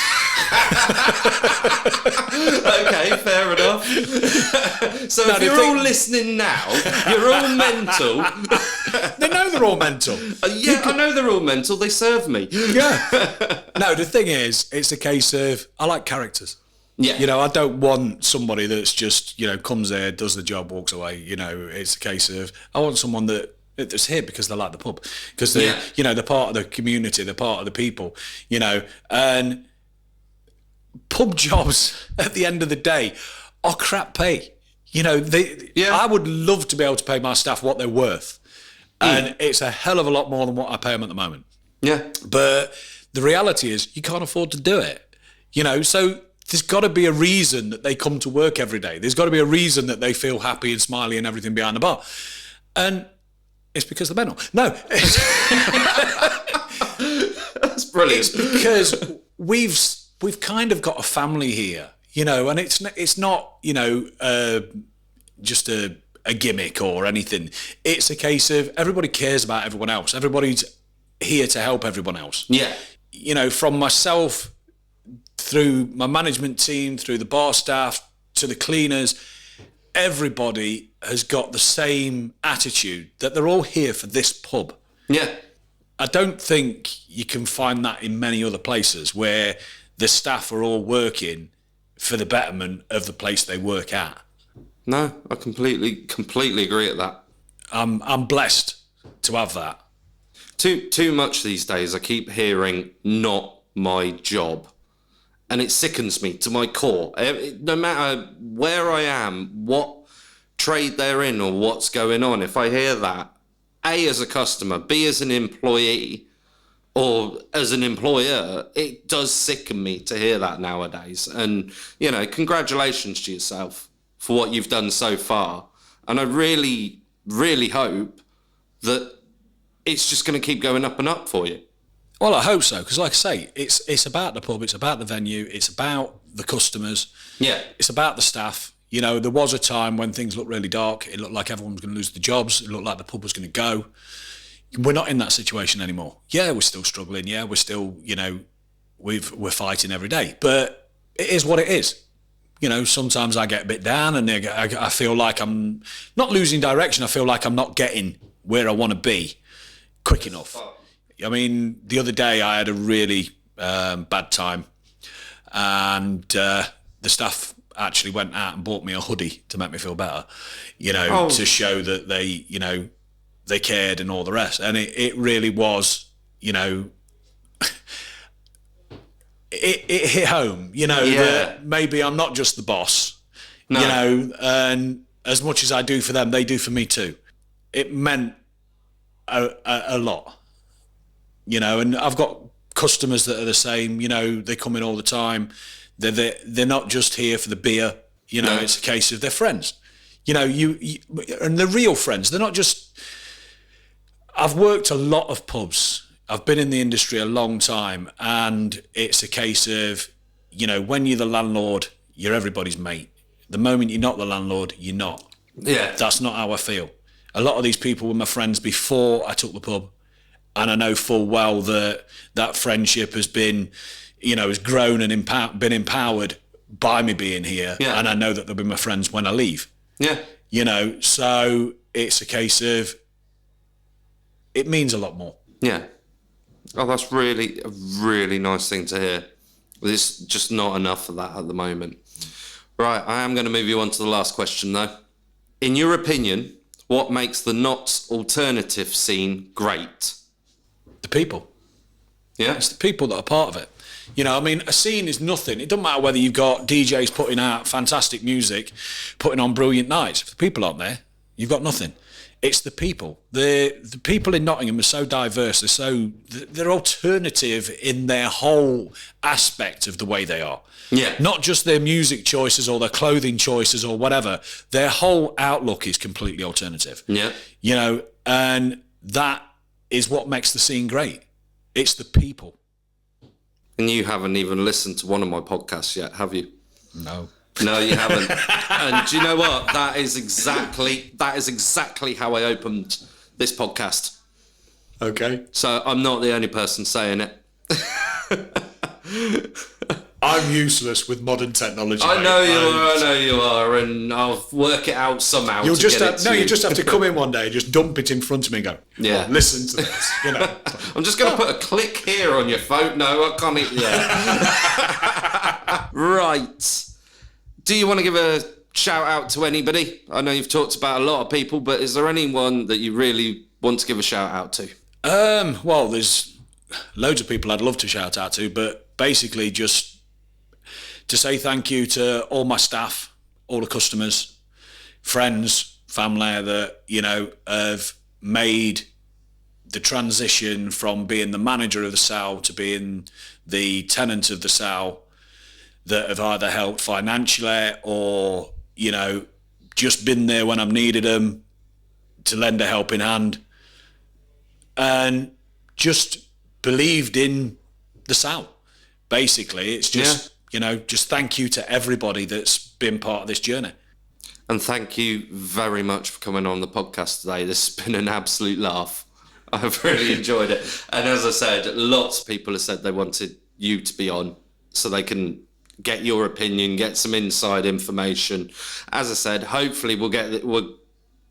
fair enough. So if you're all listening now, you're all mental. They know they're all mental. I know they're all mental. They serve me. Yeah. No, the thing is, it's a case of, I like characters. Yeah. I don't want somebody that's just, comes there, does the job, walks away. It's a case of, I want someone that's here because they like the pub, because they're part of the community, they're part of the people, and pub jobs at the end of the day are crap pay. I would love to be able to pay my staff what they're worth, and it's a hell of a lot more than what I pay them at the moment. Yeah. But the reality is you can't afford to do it, so there's got to be a reason that they come to work every day. There's got to be a reason that they feel happy and smiley and everything behind the bar. And it's because they're mental. No. That's brilliant. It's because we've kind of got a family here, and it's not, just a gimmick or anything. It's a case of everybody cares about everyone else. Everybody's here to help everyone else. Yeah. From myself, through my management team, through the bar staff, to the cleaners, everybody has got the same attitude that they're all here for this pub. Yeah. I don't think you can find that in many other places where the staff are all working for the betterment of the place they work at. No, I completely agree at that. I'm blessed to have that. Too much these days. I keep hearing "not my job," and it sickens me to my core. No matter where I am, what trade they're in, or what's going on, if I hear that, A, as a customer, B, as an employee, or as an employer, it does sicken me to hear that nowadays. And, congratulations to yourself for what you've done so far. And I really, really hope that it's just going to keep going up and up for you. Well, I hope so, because like I say, it's about the pub, it's about the venue, it's about the customers, it's about the staff. You know, there was a time when things looked really dark. It looked like everyone was going to lose their jobs. It looked like the pub was going to go. We're not in that situation anymore. Yeah, we're still struggling. Yeah, we're still, you know, we're fighting every day. But it is what it is. You know, sometimes I get a bit down and I feel like I'm not losing direction. I feel like I'm not getting where I want to be quick enough. I mean, the other day I had a really bad time, and the staff actually went out and bought me a hoodie to make me feel better, you know, to show that they, you know, they cared and all the rest. And it really was, you know, it hit home, you know, that maybe I'm not just the boss, you know, and as much as I do for them, they do for me too. It meant a lot. You know, and I've got customers that are the same. You know, they come in all the time. They're not just here for the beer. You know, it's a case of they're friends. You know, you and they're real friends. They're not just. I've worked a lot of pubs. I've been in the industry a long time, and it's a case of, you know, when you're the landlord, you're everybody's mate. The moment you're not the landlord, you're not. Yeah, that's not how I feel. A lot of these people were my friends before I took the pub. And I know full well that friendship has been, you know, has grown and been empowered by me being here. Yeah. And I know that they'll be my friends when I leave. Yeah. You know, so it's a case of, it means a lot more. Yeah. Oh, that's really a really nice thing to hear. There's just not enough of that at the moment. Right, I am going to move you on to the last question, though. In your opinion, what makes the Notts alternative scene great? The people. Yeah. It's the people that are part of it. You know, I mean, a scene is nothing. It doesn't matter whether you've got DJs putting out fantastic music, putting on brilliant nights. If the people aren't there, you've got nothing. It's the people. The people in Nottingham are so diverse. They're alternative in their whole aspect of the way they are. Yeah. Not just their music choices or their clothing choices or whatever. Their whole outlook is completely alternative. Yeah. You know, and that is what makes the scene great. It's the people. And you haven't even listened to one of my podcasts yet, have you? No. No, you haven't. And do you know what? That is exactly how I opened this podcast. Okay. So I'm not the only person saying it. I'm useless with modern technology. I know you are, and I'll work it out somehow. You just have to come in one day, just dump it in front of me and go, yeah, listen to this, you know. I'm just going to put a click here on your phone. No, I can't. Yeah. Right. Do you want to give a shout out to anybody? I know you've talked about a lot of people, but is there anyone that you really want to give a shout out to? Well, there's loads of people I'd love to shout out to, but basically just to say thank you to all my staff, all the customers, friends, family that, you know, have made the transition from being the manager of the Sal to being the tenant of the Sal, that have either helped financially or, you know, just been there when I've needed them to lend a helping hand and just believed in the Sal. Basically, it's just, you know, just thank you to everybody that's been part of this journey. And thank you very much for coming on the podcast today. This has been an absolute laugh. I've really enjoyed it. And as I said, lots of people have said they wanted you to be on so they can get your opinion, get some inside information. As I said, hopefully we're going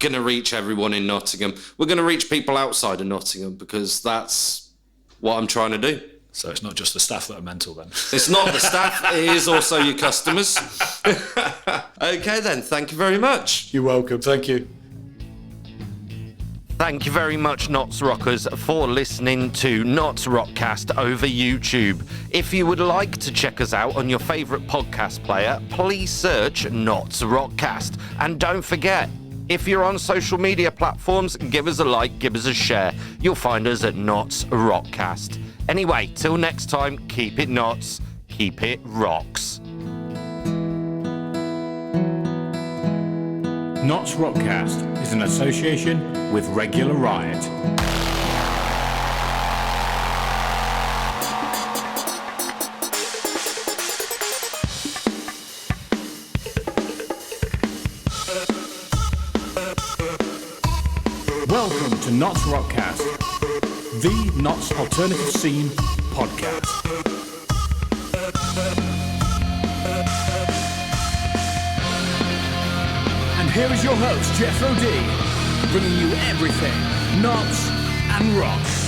to reach everyone in Nottingham. We're going to reach people outside of Nottingham because that's what I'm trying to do. So it's not just the staff that are mental then. It's not the staff, it is also your customers. Okay then, thank you very much. You're welcome, thank you. Thank you very much, Notts Rockers, for listening to NottsRockCast over YouTube. If you would like to check us out on your favourite podcast player, please search NottsRockCast. And don't forget, if you're on social media platforms, give us a like, give us a share. You'll find us at NottsRockCast. Anyway, till next time, keep it Notts, keep it rocks. NottsRockCast is an association with Regular Riot. Welcome to NottsRockCast, the Notts Alternative Scene podcast. And here is your host, Jethro D, bringing you everything Notts and Rock.